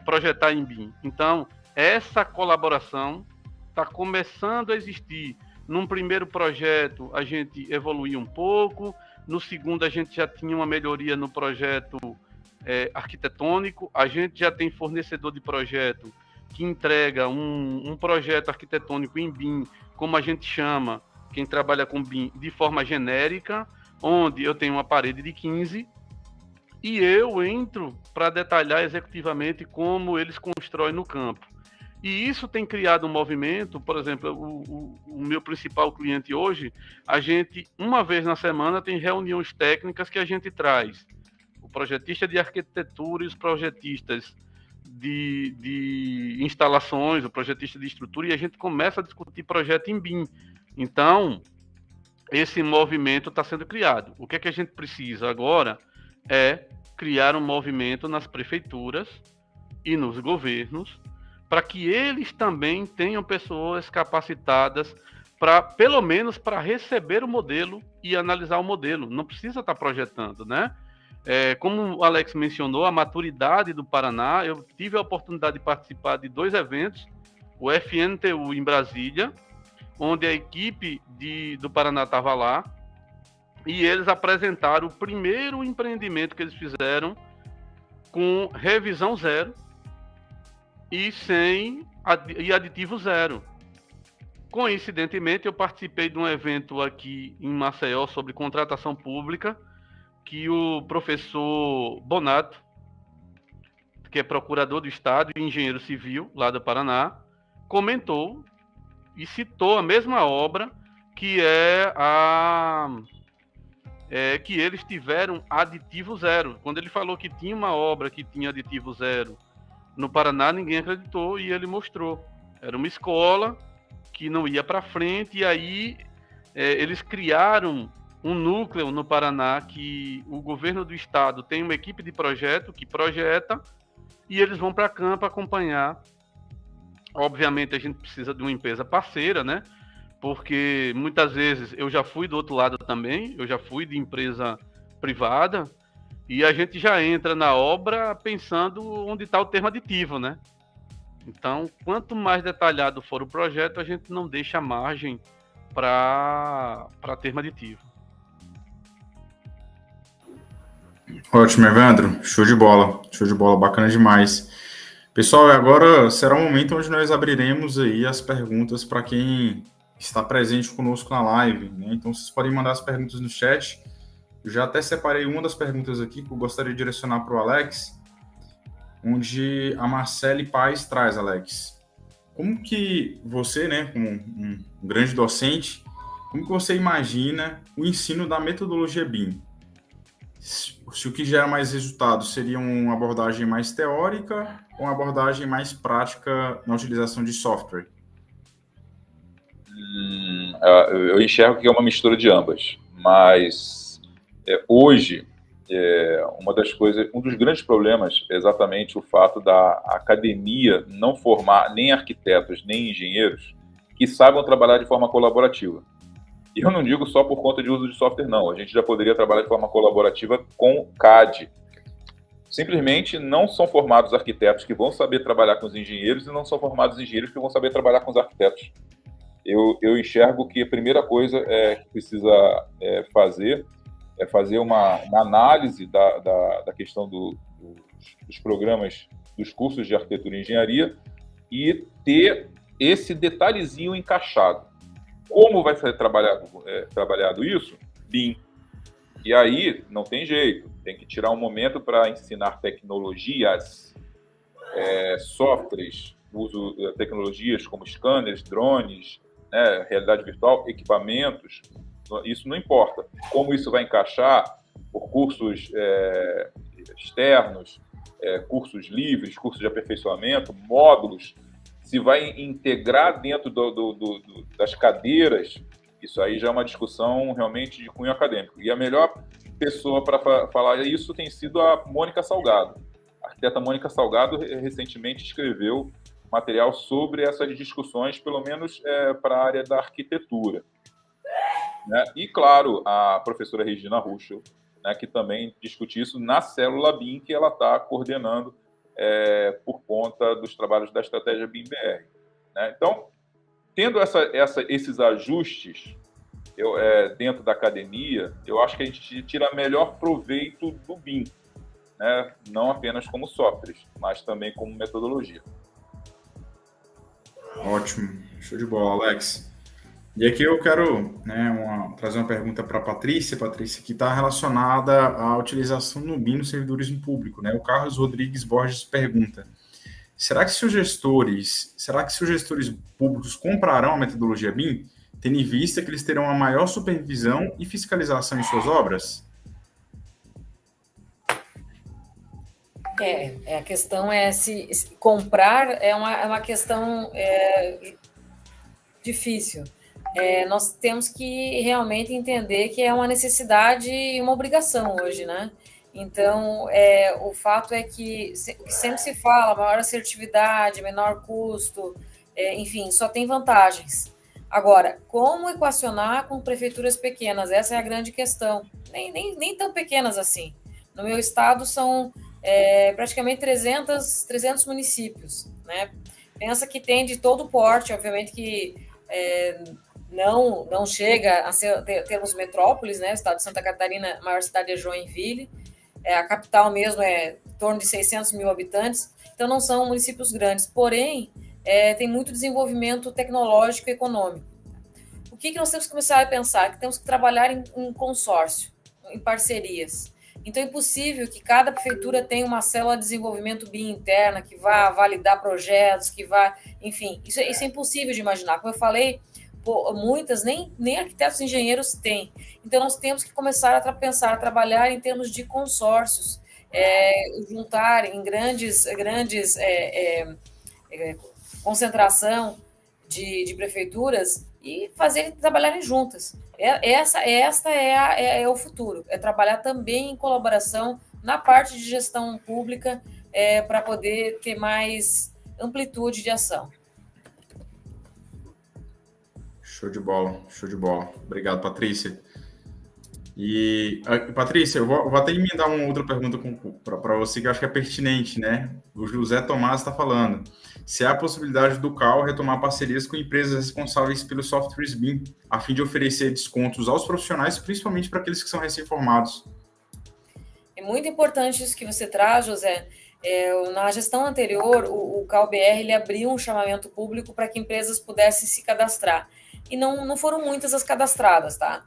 projetar em BIM. Então, essa colaboração está começando a existir. Num primeiro projeto, a gente evoluiu um pouco, no segundo, a gente já tinha uma melhoria no projeto arquitetônico, a gente já tem fornecedor de projeto que entrega um projeto arquitetônico em BIM, como a gente chama, quem trabalha com BIM, de forma genérica, onde eu tenho uma parede de 15 e eu entro para detalhar executivamente como eles constroem no campo. E isso tem criado um movimento. Por exemplo, o meu principal cliente hoje, a gente, uma vez na semana, tem reuniões técnicas que a gente traz o projetista de arquitetura e os projetistas de instalações, o projetista de estrutura, e a gente começa a discutir projeto em BIM. Então, esse movimento está sendo criado. O que é que a gente precisa agora é criar um movimento nas prefeituras e nos governos, para que eles também tenham pessoas capacitadas para, pelo menos, para receber o modelo e analisar o modelo. Não precisa estar projetando, né? Como o Alex mencionou, a maturidade do Paraná, eu tive a oportunidade de participar de 2 eventos, o FNTU em Brasília, onde a equipe do Paraná estava lá, e eles apresentaram o primeiro empreendimento que eles fizeram com revisão zero e aditivo zero. Coincidentemente, eu participei de um evento aqui em Maceió sobre contratação pública, que o professor Bonato, que é procurador do Estado e engenheiro civil lá do Paraná, comentou e citou a mesma obra, que que eles tiveram aditivo zero. Quando ele falou que tinha uma obra que tinha aditivo zero no Paraná, ninguém acreditou, e ele mostrou. Era uma escola que não ia para frente, e aí eles criaram um núcleo no Paraná que o governo do estado tem uma equipe de projeto que projeta, e eles vão para campo acompanhar. Obviamente a gente precisa de uma empresa parceira, né? Porque muitas vezes eu já fui do outro lado também, eu já fui de empresa privada, e a gente já entra na obra pensando onde está o termo aditivo, né? Então, quanto mais detalhado for o projeto, a gente não deixa margem para termo aditivo. Ótimo, Evandro. Show de bola, bacana demais. Pessoal, agora será o momento onde nós abriremos aí as perguntas para quem está presente conosco na live, né? Então, vocês podem mandar as perguntas no chat. Eu já até separei uma das perguntas aqui que eu gostaria de direcionar para o Alex, onde a Marcele Paz traz, Alex. Como que você, né, como um grande docente, como que você imagina o ensino da metodologia BIM? Se o que gera mais resultados seria uma abordagem mais teórica ou uma abordagem mais prática na utilização de software? Eu enxergo que é uma mistura de ambas, mas hoje um dos grandes problemas é exatamente o fato da academia não formar nem arquitetos nem engenheiros que saibam trabalhar de forma colaborativa. E eu não digo só por conta de uso de software, não. A gente já poderia trabalhar de forma colaborativa com CAD. Simplesmente não são formados arquitetos que vão saber trabalhar com os engenheiros, e não são formados engenheiros que vão saber trabalhar com os arquitetos. Eu enxergo que a primeira coisa que precisa fazer é fazer uma análise da questão dos programas, dos cursos de arquitetura e engenharia, e ter esse detalhezinho encaixado. Como vai ser trabalhado isso? BIM. E aí, não tem jeito. Tem que tirar um momento para ensinar tecnologias, softwares, uso de tecnologias como scanners, drones, né, realidade virtual, equipamentos. Isso não importa. Como isso vai encaixar por cursos externos, cursos livres, cursos de aperfeiçoamento, módulos, se vai integrar dentro das cadeiras, isso aí já é uma discussão realmente de cunho acadêmico. E a melhor pessoa para falar isso tem sido a Mônica Salgado. A arquiteta Mônica Salgado recentemente escreveu material sobre essas discussões, pelo menos para a área da arquitetura. né? E, claro, a professora Regina Ruschel, né, que também discute isso na célula BIM, que ela está coordenando por conta dos trabalhos da estratégia BIM-BR. Né? Então, tendo esses ajustes dentro da academia, eu acho que a gente tira melhor proveito do BIM, né? Não apenas como softwares, mas também como metodologia. Ótimo, show de bola, Alex. E aqui eu quero, né, trazer uma pergunta para a Patrícia, que está relacionada à utilização do BIM no servidorismo público. Né? O Carlos Rodrigues Borges pergunta: será que se os gestores públicos comprarão a metodologia BIM, tendo em vista que eles terão uma maior supervisão e fiscalização em suas obras? A questão é se comprar é uma questão difícil. Nós temos que realmente entender que é uma necessidade e uma obrigação hoje, né? Então, o fato é que sempre se fala maior assertividade, menor custo, enfim, só tem vantagens. Agora, como equacionar com prefeituras pequenas? Essa é a grande questão. Nem tão pequenas assim. No meu estado são praticamente 300 municípios, né? Pensa que tem de todo porte, obviamente que não chega a termos metrópoles, né? O estado de Santa Catarina, a maior cidade é Joinville, a capital mesmo é em torno de 600 mil habitantes, então não são municípios grandes, porém, tem muito desenvolvimento tecnológico e econômico. O que nós temos que começar a pensar? Que temos que trabalhar em consórcio, em parcerias. Então, é impossível que cada prefeitura tenha uma célula de desenvolvimento BIM interna, que vá validar projetos, que vá... Enfim, isso é impossível de imaginar. Como eu falei, muitas, nem arquitetos e engenheiros têm. Então, nós temos que começar a pensar, a trabalhar em termos de consórcios, juntar em grandes concentração de prefeituras e fazer trabalharem juntas. Esta é o futuro, é trabalhar também em colaboração na parte de gestão pública para poder ter mais amplitude de ação. Show de bola, show de bola. Obrigado, Patrícia. E, Patrícia, eu vou até emendar uma outra pergunta para você que eu acho que é pertinente, né? O José Tomás está falando se há a possibilidade do CAL retomar parcerias com empresas responsáveis pelos softwares BIM, a fim de oferecer descontos aos profissionais, principalmente para aqueles que são recém-formados. É muito importante isso que você traz, José. Na gestão anterior, o CAL-BR ele abriu um chamamento público para que empresas pudessem se cadastrar. E não foram muitas as cadastradas, tá?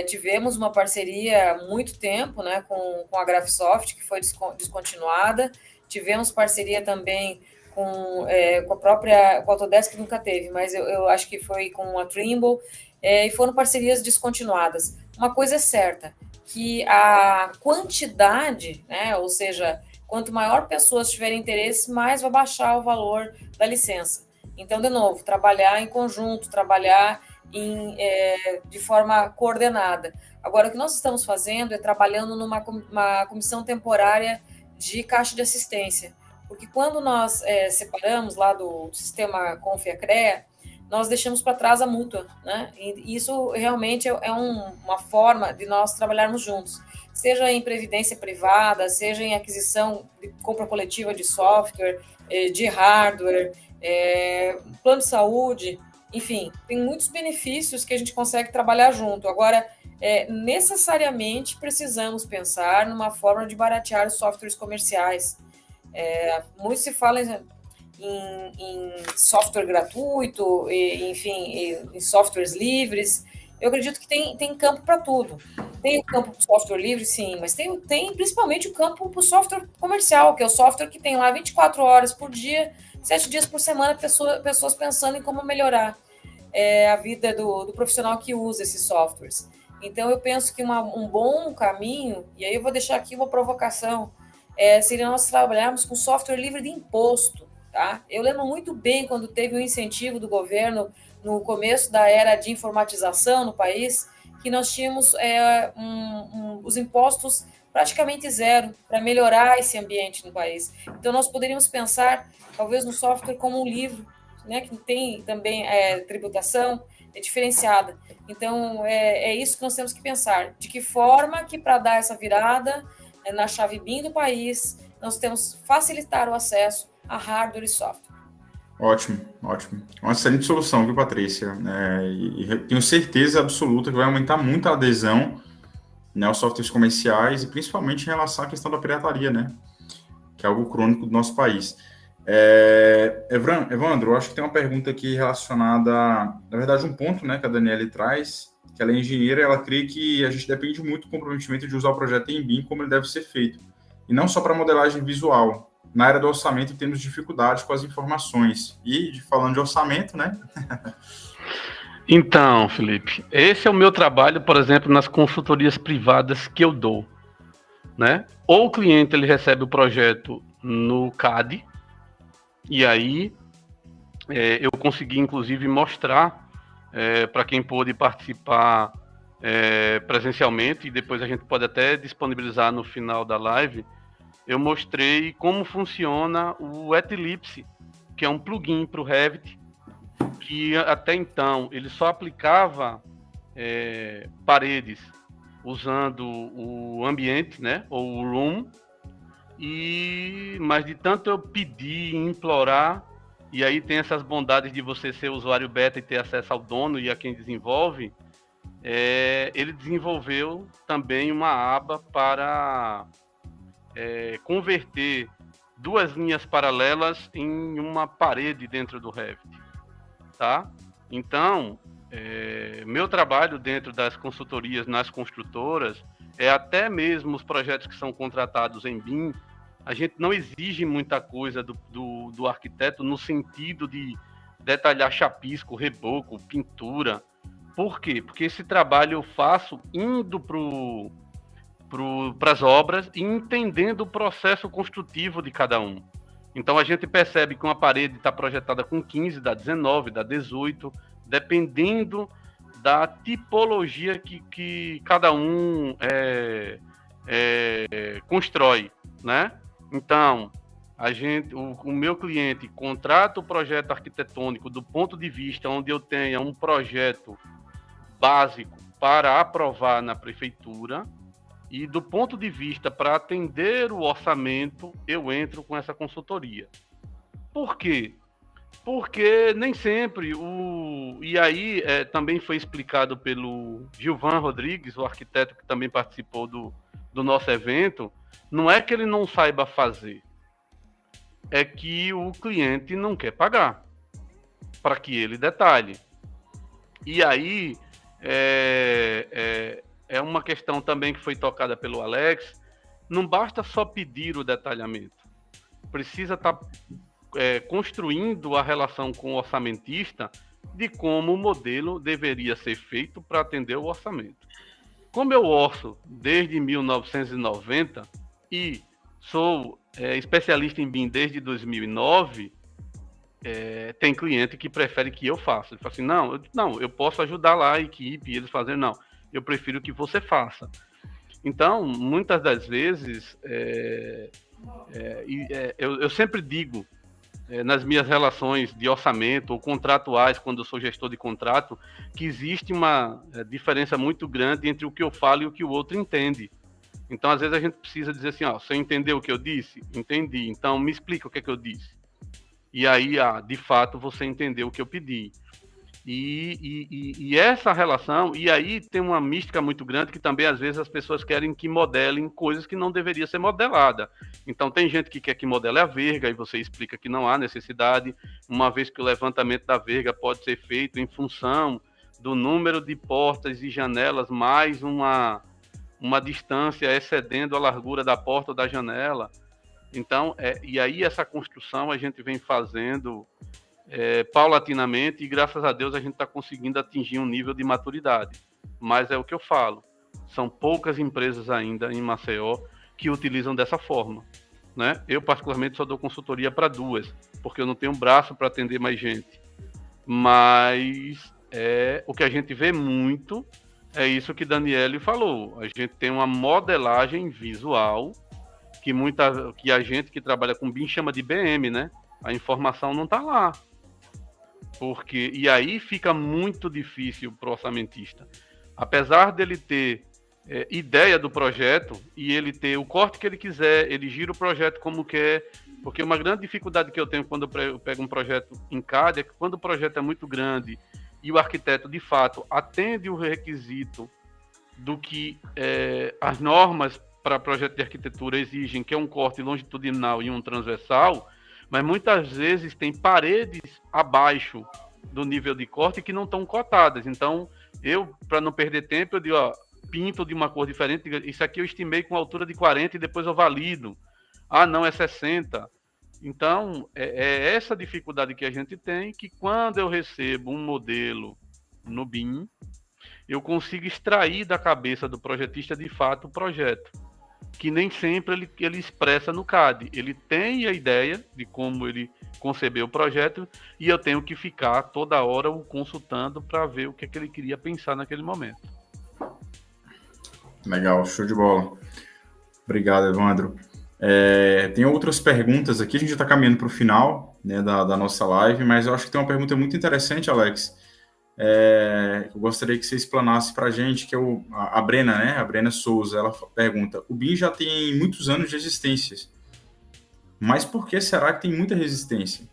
Tivemos uma parceria há muito tempo, né, com a Graphisoft, que foi descontinuada. Tivemos parceria também com a Autodesk, que nunca teve, mas eu acho que foi com a Trimble, e foram parcerias descontinuadas. Uma coisa é certa, que a quantidade, né, ou seja, quanto maior pessoas tiverem interesse, mais vai baixar o valor da licença. Então, de novo, trabalhar em conjunto, trabalhar de forma coordenada. Agora, o que nós estamos fazendo é trabalhando numa comissão temporária de caixa de assistência, porque quando nós separamos lá do sistema Confia-CREA, nós deixamos para trás a mútua, né? E isso realmente é uma forma de nós trabalharmos juntos, seja em previdência privada, seja em aquisição de compra coletiva de software, de hardware, plano de saúde, enfim, tem muitos benefícios que a gente consegue trabalhar junto. Agora, necessariamente precisamos pensar numa forma de baratear os softwares comerciais. Muito se fala em software gratuito, enfim, em softwares livres. Eu acredito que tem campo para tudo. Tem o campo para o software livre, sim, mas tem principalmente o campo para o software comercial, que é o software que tem lá 24 horas por dia, 7 dias por semana, pessoas pensando em como melhorar a vida do profissional que usa esses softwares. Então, eu penso que um bom caminho, e aí eu vou deixar aqui uma provocação, seria nós trabalharmos com software livre de imposto. Tá? Eu lembro muito bem quando teve um incentivo do governo no começo da era de informatização no país, que nós tínhamos os impostos praticamente zero para melhorar esse ambiente no país. Então, nós poderíamos pensar, talvez, no software como um livro, né, que tem também tributação, diferenciada. Então, é isso que nós temos que pensar. De que forma que, para dar essa virada na chave BIM do país, nós temos que facilitar o acesso a hardware e software. Ótimo. Uma excelente solução, viu, Patrícia? E tenho certeza absoluta que vai aumentar muito a adesão, né, aos softwares comerciais e principalmente em relação à questão da pirataria, né? Que é algo crônico do nosso país. Evandro, eu acho que tem uma pergunta aqui relacionada, na verdade, um ponto, né, que a Daniele traz, que ela é engenheira e ela crê que a gente depende muito do comprometimento de usar o projeto em BIM como ele deve ser feito, e não só para modelagem visual. Na área do orçamento temos dificuldades com as informações. E, falando de orçamento, né? Então, Felipe, esse é o meu trabalho, por exemplo, nas consultorias privadas que eu dou, né? Ou o cliente ele recebe o projeto no CAD, e aí eu consegui, inclusive, mostrar para quem pôde participar presencialmente, e depois a gente pode até disponibilizar no final da live, eu mostrei como funciona o Eclipse, que é um plugin para o Revit, que até então ele só aplicava paredes usando o ambiente, né, ou o room, mas de tanto eu pedir e implorar, e aí tem essas bondades de você ser usuário beta e ter acesso ao dono e a quem desenvolve, ele desenvolveu também uma aba para converter duas linhas paralelas em uma parede dentro do Revit, tá? Então, meu trabalho dentro das consultorias nas construtoras até mesmo os projetos que são contratados em BIM, a gente não exige muita coisa do arquiteto no sentido de detalhar chapisco, reboco, pintura. Por quê? Porque esse trabalho eu faço indo para as obras e entendendo o processo construtivo de cada um. Então a gente percebe que uma parede está projetada com 15, dá 19, dá 18, dependendo da tipologia que cada um constrói, né? Então, o meu cliente contrata o projeto arquitetônico do ponto de vista onde eu tenha um projeto básico para aprovar na prefeitura, e do ponto de vista para atender o orçamento, eu entro com essa consultoria. Por quê? Porque nem sempre e aí também foi explicado pelo Gilvan Rodrigues, o arquiteto que também participou do nosso evento, não é que ele não saiba fazer, é que o cliente não quer pagar para que ele detalhe. E aí é uma questão também que foi tocada pelo Alex, não basta só pedir o detalhamento, precisa estar construindo a relação com o orçamentista de como o modelo deveria ser feito para atender o orçamento. Como eu orço desde 1990 e sou especialista em BIM desde 2009, tem cliente que prefere que eu faça. Ele fala assim, não, eu posso ajudar lá a equipe, eles fazem, não, eu prefiro que você faça. Então, muitas das vezes, eu sempre digo, nas minhas relações de orçamento ou contratuais, quando eu sou gestor de contrato, que existe uma diferença muito grande entre o que eu falo e o que o outro entende. Então, às vezes, a gente precisa dizer assim, você entendeu o que eu disse? Entendi. Então, me explica o que é que eu disse. E aí, de fato, você entendeu o que eu pedi. E essa relação, e aí tem uma mística muito grande que também às vezes as pessoas querem que modelem coisas que não deveria ser modelada. Então tem gente que quer que modele a verga e você explica que não há necessidade, uma vez que o levantamento da verga pode ser feito em função do número de portas e janelas mais uma distância excedendo a largura da porta ou da janela. Então, e aí essa construção a gente vem fazendo paulatinamente, e graças a Deus a gente está conseguindo atingir um nível de maturidade. Mas é o que eu falo, são poucas empresas ainda em Maceió que utilizam dessa forma, né? Eu particularmente só dou consultoria para 2, porque eu não tenho braço para atender mais gente. Mas o que a gente vê muito é isso que Daniele falou. A gente tem uma modelagem visual que a gente que trabalha com BIM chama de BM, né? A informação não está lá. E aí fica muito difícil para o orçamentista. Apesar dele ter ideia do projeto e ele ter o corte que ele quiser, ele gira o projeto como quer, porque uma grande dificuldade que eu tenho quando eu pego um projeto em CAD é que quando o projeto é muito grande e o arquiteto, de fato, atende o requisito do que as normas para projeto de arquitetura exigem, que é um corte longitudinal e um transversal, mas muitas vezes tem paredes abaixo do nível de corte que não estão cotadas. Então, eu, para não perder tempo, eu digo, pinto de uma cor diferente, isso aqui eu estimei com altura de 40 e depois eu valido. Ah, não, é 60. Então, é essa dificuldade que a gente tem, que quando eu recebo um modelo no BIM, eu consigo extrair da cabeça do projetista, de fato, o projeto. Que nem sempre ele expressa no CAD. Ele tem a ideia de como ele concebeu o projeto e eu tenho que ficar toda hora o consultando para ver o que ele queria pensar naquele momento. Legal, show de bola. Obrigado, Evandro. Tem outras perguntas aqui, a gente já está caminhando para o final, né, da nossa live, mas eu acho que tem uma pergunta muito interessante, Alex. Eu gostaria que você explanasse para a gente, que é a Brena, né? A Brena Souza, ela pergunta: o BIM já tem muitos anos de existência, mas por que será que tem muita resistência?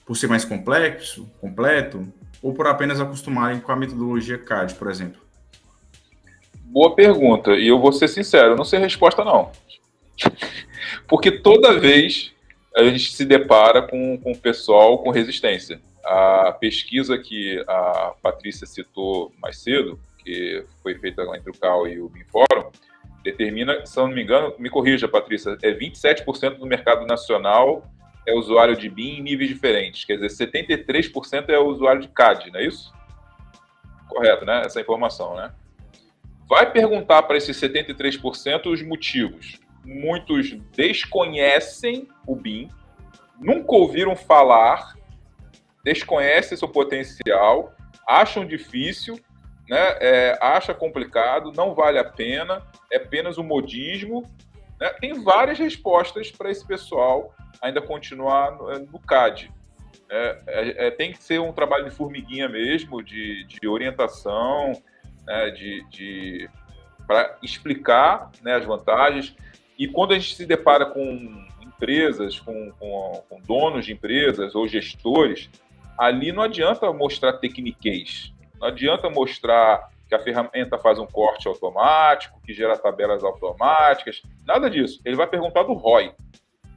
Por ser mais complexo, completo, ou por apenas acostumarem com a metodologia CAD, por exemplo? Boa pergunta, e eu vou ser sincero, eu não sei a resposta não. Porque toda vez a gente se depara com o pessoal com resistência. A pesquisa que a Patrícia citou mais cedo, que foi feita entre o CAL e o BIM Fórum, determina, se eu não me engano, me corrija, Patrícia, 27% do mercado nacional é usuário de BIM em níveis diferentes. Quer dizer, 73% é usuário de CAD, não é isso? Correto, né? Essa informação, né? Vai perguntar para esses 73% os motivos. Muitos desconhecem o BIM, nunca ouviram falar, desconhecem seu potencial, acham difícil, né? Acha complicado, não vale a pena, é apenas um modismo. Né? Tem várias respostas para esse pessoal ainda continuar no CAD. Tem que ser um trabalho de formiguinha mesmo, de orientação, né? Para explicar, né, as vantagens. E quando a gente se depara com empresas, com donos de empresas ou gestores, ali não adianta mostrar tecniquez, não adianta mostrar que a ferramenta faz um corte automático, que gera tabelas automáticas, nada disso. Ele vai perguntar do ROI,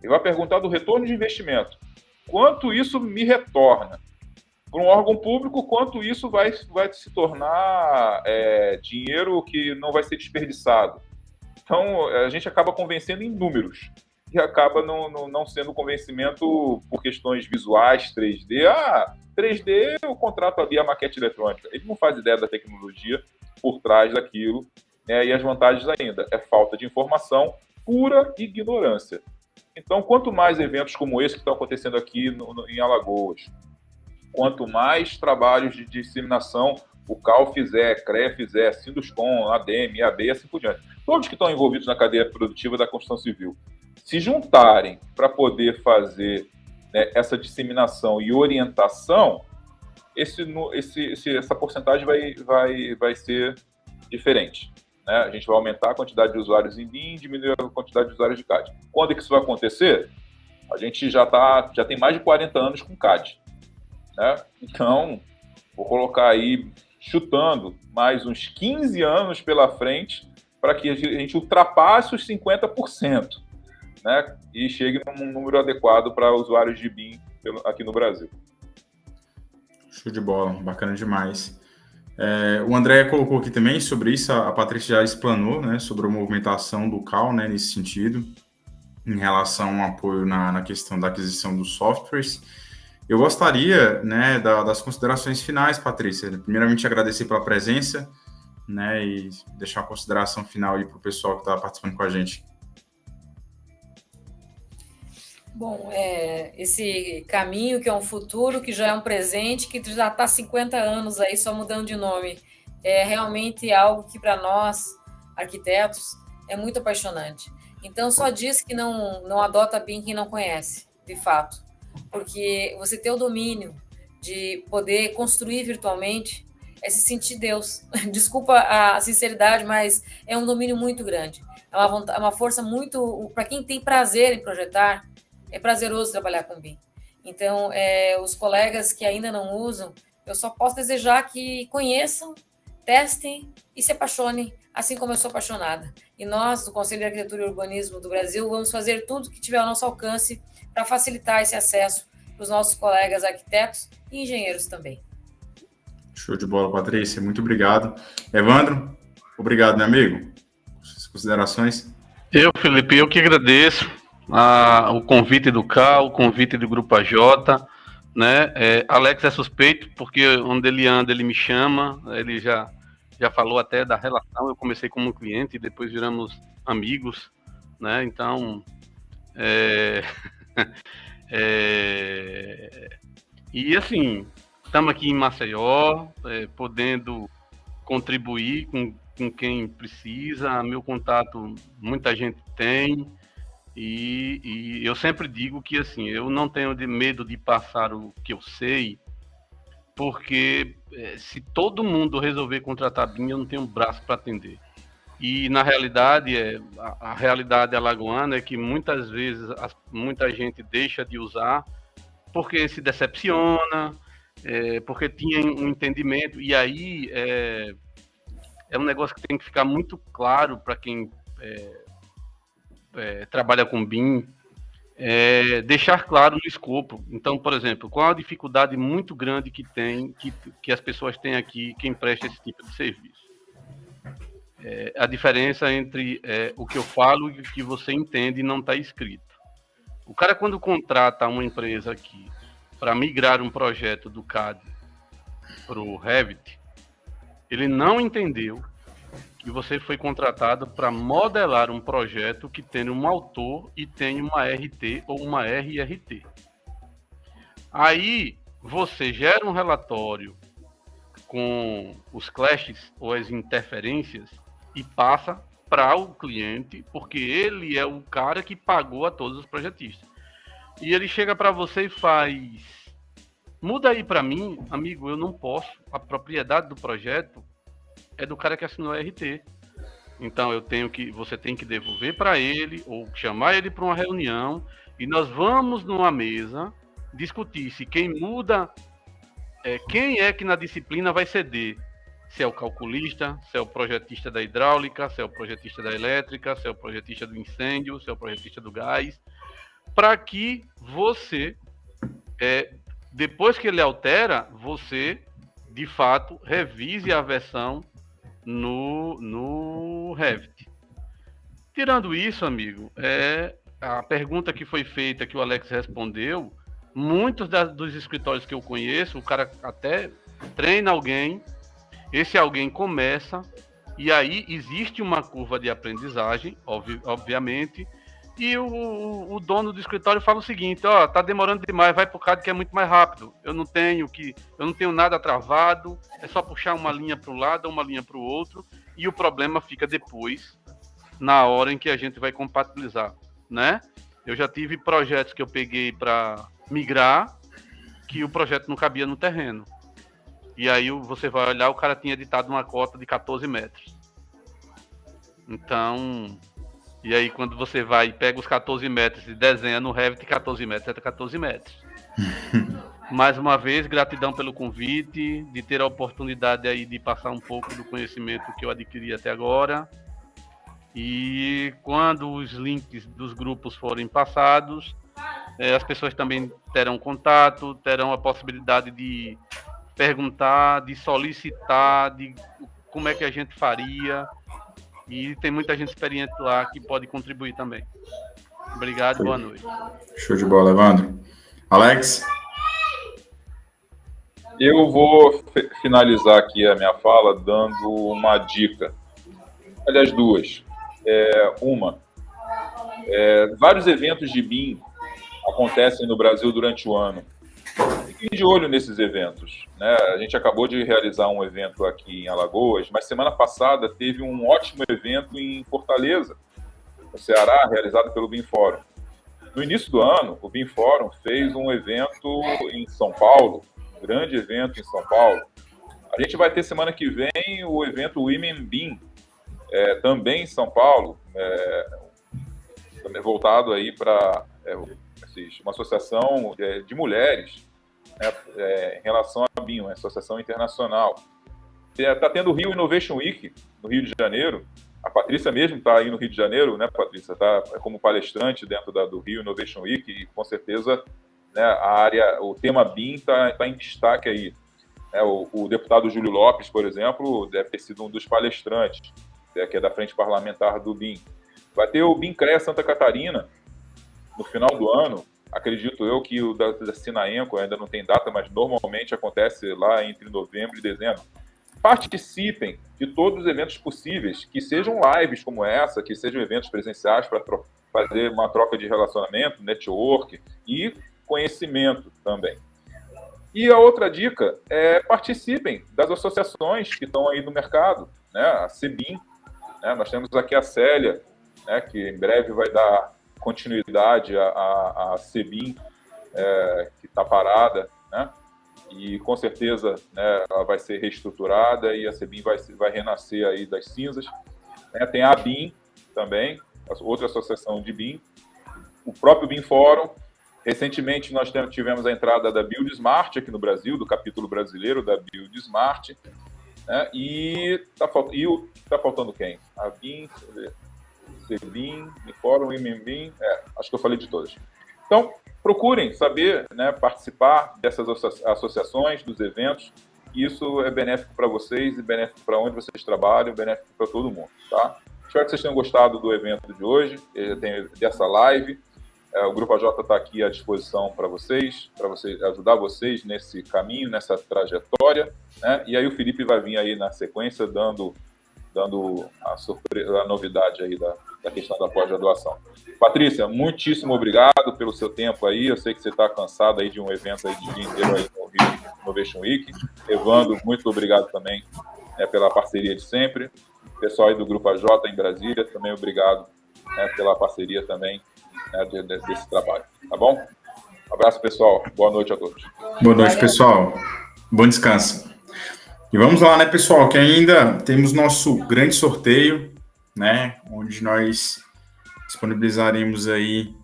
ele vai perguntar do retorno de investimento. Quanto isso me retorna? Para um órgão público, quanto isso vai se tornar dinheiro que não vai ser desperdiçado? Então, a gente acaba convencendo em números e acaba não sendo convencimento por questões visuais, 3D. 3D, eu contrato ali a maquete eletrônica. Ele não faz ideia da tecnologia por trás daquilo, né? E as vantagens ainda é falta de informação, pura ignorância. Então, quanto mais eventos como esse que estão acontecendo aqui em Alagoas, quanto mais trabalhos de disseminação o CAL fizer, CREA fizer, Sinduscom, ADM, IAB e assim por diante, todos que estão envolvidos na cadeia produtiva da construção civil, se juntarem para poder fazer, né, essa disseminação e orientação, essa porcentagem vai ser diferente. Né? A gente vai aumentar a quantidade de usuários em BIM e diminuir a quantidade de usuários de CAD. Quando é que isso vai acontecer? A gente já tem mais de 40 anos com CAD. Né? Então, vou colocar aí, chutando, mais uns 15 anos pela frente para que a gente ultrapasse os 50%, né? E chegue num número adequado para usuários de BIM aqui no Brasil. Show de bola, bacana demais. O André colocou aqui também sobre isso, a Patrícia já explanou, né, sobre a movimentação do CAL, né, nesse sentido, em relação ao apoio na questão da aquisição dos softwares. Eu gostaria, né, das considerações finais, Patrícia. Primeiramente, agradecer pela presença, né, e deixar uma consideração final aí para o pessoal que está participando com a gente. Bom, esse caminho que é um futuro, que já é um presente, que já está 50 anos aí só mudando de nome, é realmente algo que para nós, arquitetos, é muito apaixonante. Então, só diz que não adota BIM quem não conhece, de fato. Porque você ter o domínio de poder construir virtualmente, é se sentir Deus. Desculpa a sinceridade, mas é um domínio muito grande. É uma força muito... Para quem tem prazer em projetar, é prazeroso trabalhar com BIM. Então, os colegas que ainda não usam, eu só posso desejar que conheçam, testem e se apaixonem, assim como eu sou apaixonada. E nós, do Conselho de Arquitetura e Urbanismo do Brasil, vamos fazer tudo que tiver ao nosso alcance para facilitar esse acesso para os nossos colegas arquitetos e engenheiros também. Show de bola, Patrícia. Muito obrigado. Evandro, obrigado, meu amigo. Suas considerações? Felipe, eu que agradeço o convite do CAL, o convite do Grupo AJ, né? Alex é suspeito, porque onde ele anda, ele me chama, ele já falou até da relação. Eu comecei como cliente e depois viramos amigos, né? Então, e assim, estamos aqui em Maceió, podendo contribuir com quem precisa. Meu contato, muita gente tem, e eu sempre digo que assim, eu não tenho medo de passar o que eu sei, porque se todo mundo resolver contratar BIM, eu não tenho braço para atender. E na realidade, a realidade alagoana é que muitas vezes muita gente deixa de usar porque se decepciona, porque tinha um entendimento, e aí é um negócio que tem que ficar muito claro para quem trabalha com BIM, deixar claro no escopo. Então, por exemplo, qual a dificuldade muito grande que as pessoas têm aqui, quem presta esse tipo de serviço? A diferença entre o que eu falo e o que você entende e não está escrito. O cara, quando contrata uma empresa aqui para migrar um projeto do CAD para o Revit, ele não entendeu que você foi contratado para modelar um projeto que tem um autor e tem uma RT ou uma RRT. Aí você gera um relatório com os clashes ou as interferências e passa para o cliente, porque ele é o cara que pagou a todos os projetistas. E ele chega para você e faz: muda aí para mim, amigo, eu não posso. A propriedade do projeto é do cara que assinou a RT. Então você tem que devolver para ele ou chamar ele para uma reunião e nós vamos numa mesa discutir se quem muda, quem é que na disciplina vai ceder. Se é o calculista, se é o projetista da hidráulica, se é o projetista da elétrica, se é o projetista do incêndio, se é o projetista do gás, para que você, depois que ele altera, você, de fato, revise a versão no Revit. Tirando isso, amigo, a pergunta que foi feita, que o Alex respondeu, muitos dos escritórios que eu conheço, o cara até treina alguém, esse alguém começa, e aí existe uma curva de aprendizagem, obviamente, e o dono do escritório fala o seguinte: tá demorando demais, vai pro CAD que é muito mais rápido, eu não tenho nada travado, é só puxar uma linha para o lado, uma linha para o outro, e o problema fica depois, na hora em que a gente vai compatibilizar, né? Eu já tive projetos que eu peguei para migrar, que o projeto não cabia no terreno. E aí você vai olhar, o cara tinha editado uma cota de 14 metros. Então, e aí quando você vai e pega os 14 metros e desenha no Revit 14 metros, é 14 metros. Mais uma vez, gratidão pelo convite, de ter a oportunidade aí de passar um pouco do conhecimento que eu adquiri até agora. E quando os links dos grupos forem passados, as pessoas também terão contato, terão a possibilidade de perguntar, de solicitar, de como é que a gente faria, e tem muita gente experiente lá que pode contribuir também. Obrigado e boa noite. Show de bola, Evandro. Alex? Eu vou finalizar aqui a minha fala dando uma dica. Aliás, duas. Vários eventos de BIM acontecem no Brasil durante o ano. Fiquem de olho nesses eventos, né? A gente acabou de realizar um evento aqui em Alagoas, mas semana passada teve um ótimo evento em Fortaleza, no Ceará, realizado pelo BIM Fórum. No início do ano, o BIM Fórum fez um evento em São Paulo, grande evento em São Paulo. A gente vai ter semana que vem o evento Women BIM, também em São Paulo, também voltado aí para uma associação de mulheres, né, em relação à BIM, uma associação internacional. Está tendo o Rio Innovation Week, no Rio de Janeiro. A Patrícia mesmo está aí no Rio de Janeiro, né, Patrícia? Está como palestrante dentro do Rio Innovation Week e, com certeza, né, o tema BIM está em destaque aí. O deputado Júlio Lopes, por exemplo, deve ter sido um dos palestrantes, que é da Frente Parlamentar do BIM. Vai ter o BIM CREA Santa Catarina, no final do ano. Acredito eu que o da Sinaenco ainda não tem data, mas normalmente acontece lá entre novembro e dezembro. Participem de todos os eventos possíveis, que sejam lives como essa, que sejam eventos presenciais para fazer uma troca de relacionamento, network e conhecimento também. E a outra dica é participem das associações que estão aí no mercado, né? A CEBIM, né? Nós temos aqui a Célia, né? Que em breve vai dar continuidade à CEBIM, que está parada, né? E com certeza, né, ela vai ser reestruturada e a CEBIM vai renascer aí das cinzas. Tem a ABIM também, outra associação de BIM, o próprio BIM Fórum. Recentemente, nós tivemos a entrada da Build Smart aqui no Brasil, do capítulo brasileiro da Build Smart. Né? E está faltando quem? A BIM, CEBIM, BIM Fórum, IMBIM, acho que eu falei de todas. Então, procurem saber, né, participar dessas associações, dos eventos. Isso é benéfico para vocês e benéfico para onde vocês trabalham, benéfico para todo mundo. Tá? Espero que vocês tenham gostado do evento de hoje, dessa live. O Grupo AJ está aqui à disposição para vocês ajudar vocês nesse caminho, nessa trajetória, né? E aí o Felipe vai vir aí na sequência dando a novidade aí da questão da pós-graduação. Patrícia, muitíssimo obrigado pelo seu tempo aí. Eu sei que você está cansado aí de um evento aí de dia inteiro aí no Rio Innovation Week. Evandro, muito obrigado também, pela parceria de sempre. Pessoal aí do Grupo AJ em Brasília, também obrigado, pela parceria também, desse trabalho, tá bom? Um abraço, pessoal. Boa noite a todos. Boa noite, pessoal. Bom descanso. E vamos lá, né, pessoal, que ainda temos nosso grande sorteio, né, onde nós disponibilizaremos aí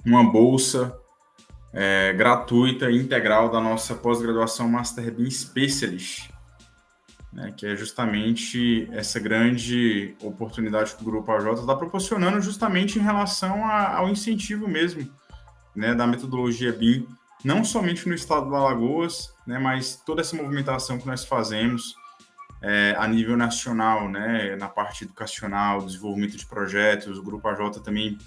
uma bolsa gratuita e integral da nossa pós-graduação Master BIM Specialist, né, que é justamente essa grande oportunidade que o Grupo AJ está proporcionando justamente em relação ao incentivo mesmo, né, da metodologia BIM, não somente no estado do Alagoas, né, mas toda essa movimentação que nós fazemos a nível nacional, né, na parte educacional, desenvolvimento de projetos. O Grupo AJ também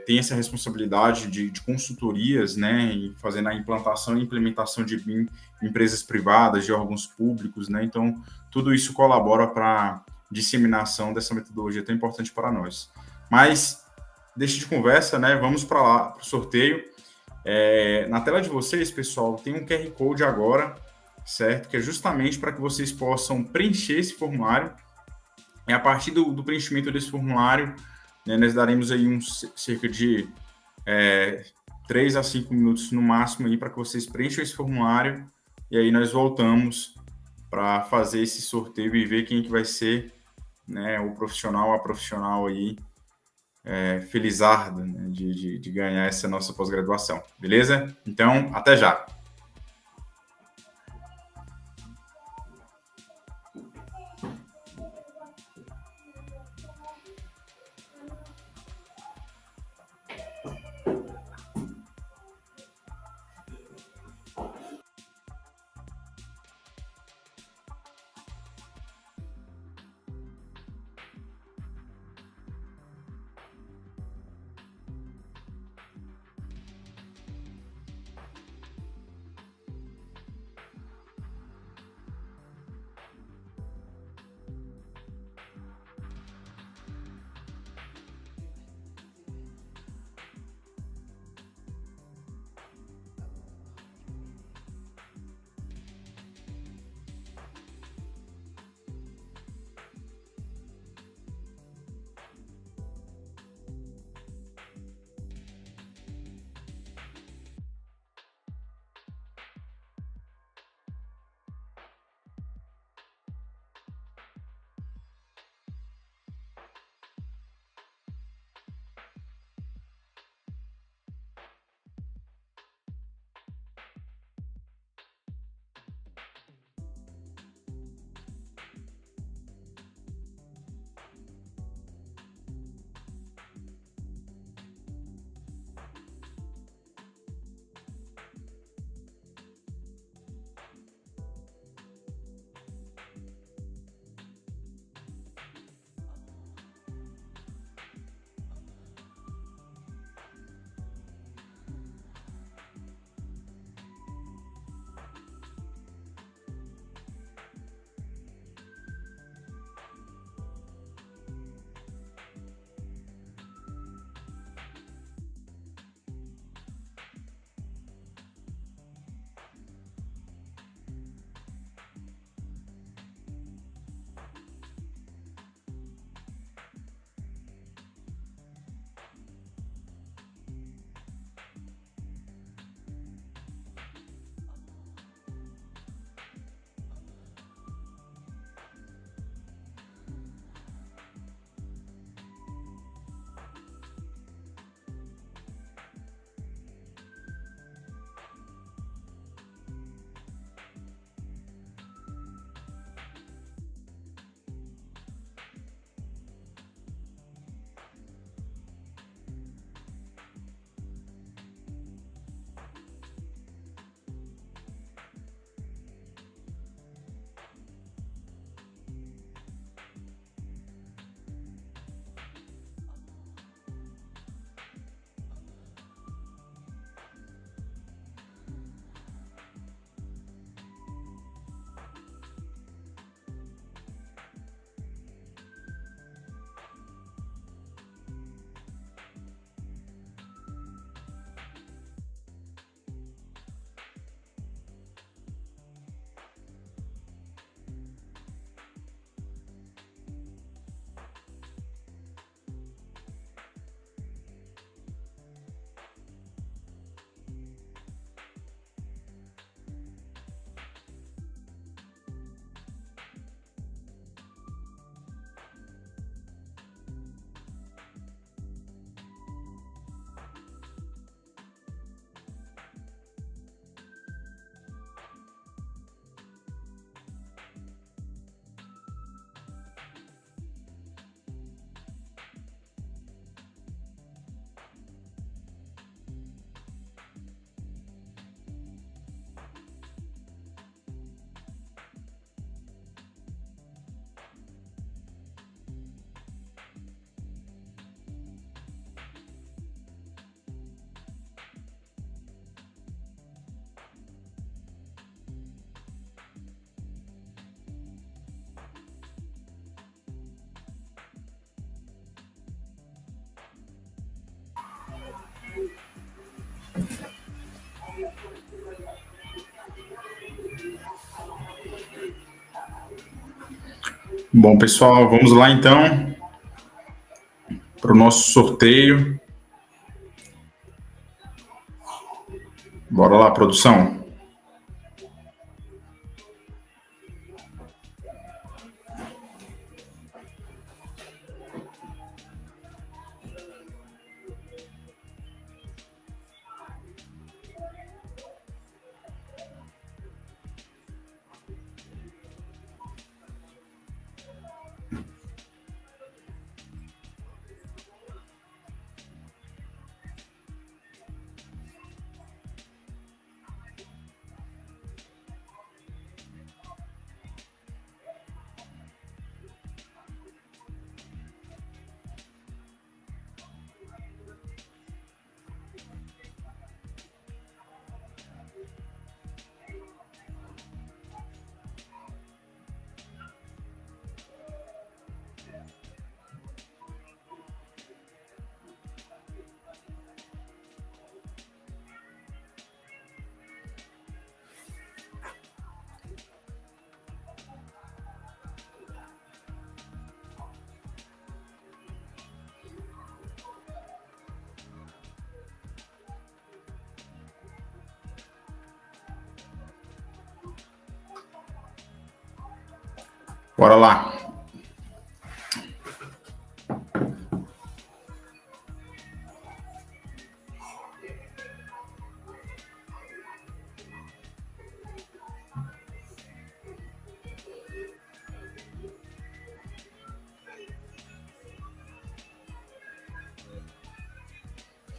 tem essa responsabilidade de consultorias, né, em fazendo a implantação e implementação de BIM em empresas privadas, de órgãos públicos, né, então tudo isso colabora para a disseminação dessa metodologia tão importante para nós. Mas, deixa de conversa, né, vamos para lá, para o sorteio. Na tela de vocês, pessoal, tem um QR Code agora, certo? Que é justamente para que vocês possam preencher esse formulário. E a partir do preenchimento desse formulário, né, nós daremos aí cerca de 3 a 5 minutos no máximo aí para que vocês preencham esse formulário e aí nós voltamos para fazer esse sorteio e ver quem que vai ser, né, o profissional, a profissional aí felizarda, né, de ganhar essa nossa pós-graduação, beleza? Então, até já! Bom, pessoal, vamos lá então para o nosso sorteio. Bora lá, produção. Bora lá.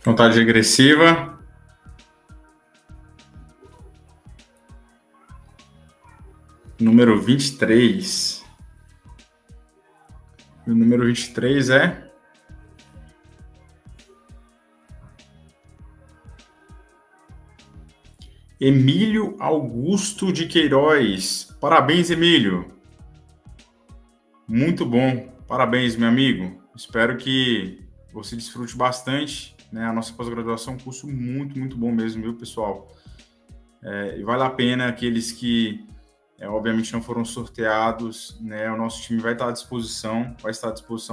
Contagem regressiva. Número 23. O número 23 é... Emílio Augusto de Queiroz. Parabéns, Emílio. Muito bom. Parabéns, meu amigo. Espero que você desfrute bastante, né? A nossa pós-graduação é um curso muito, muito bom mesmo, viu, pessoal? E vale a pena aqueles que, obviamente, não foram sorteados, né? O nosso time vai estar à disposição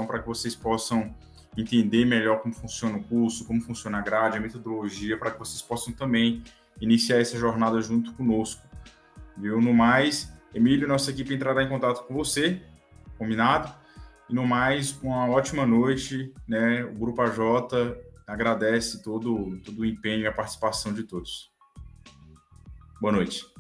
para que vocês possam entender melhor como funciona o curso, como funciona a grade, a metodologia, para que vocês possam também iniciar essa jornada junto conosco, viu? No mais, Emílio, nossa equipe entrará em contato com você, combinado? E no mais, uma ótima noite, né? O Grupo AJ agradece todo o empenho e a participação de todos. Boa noite.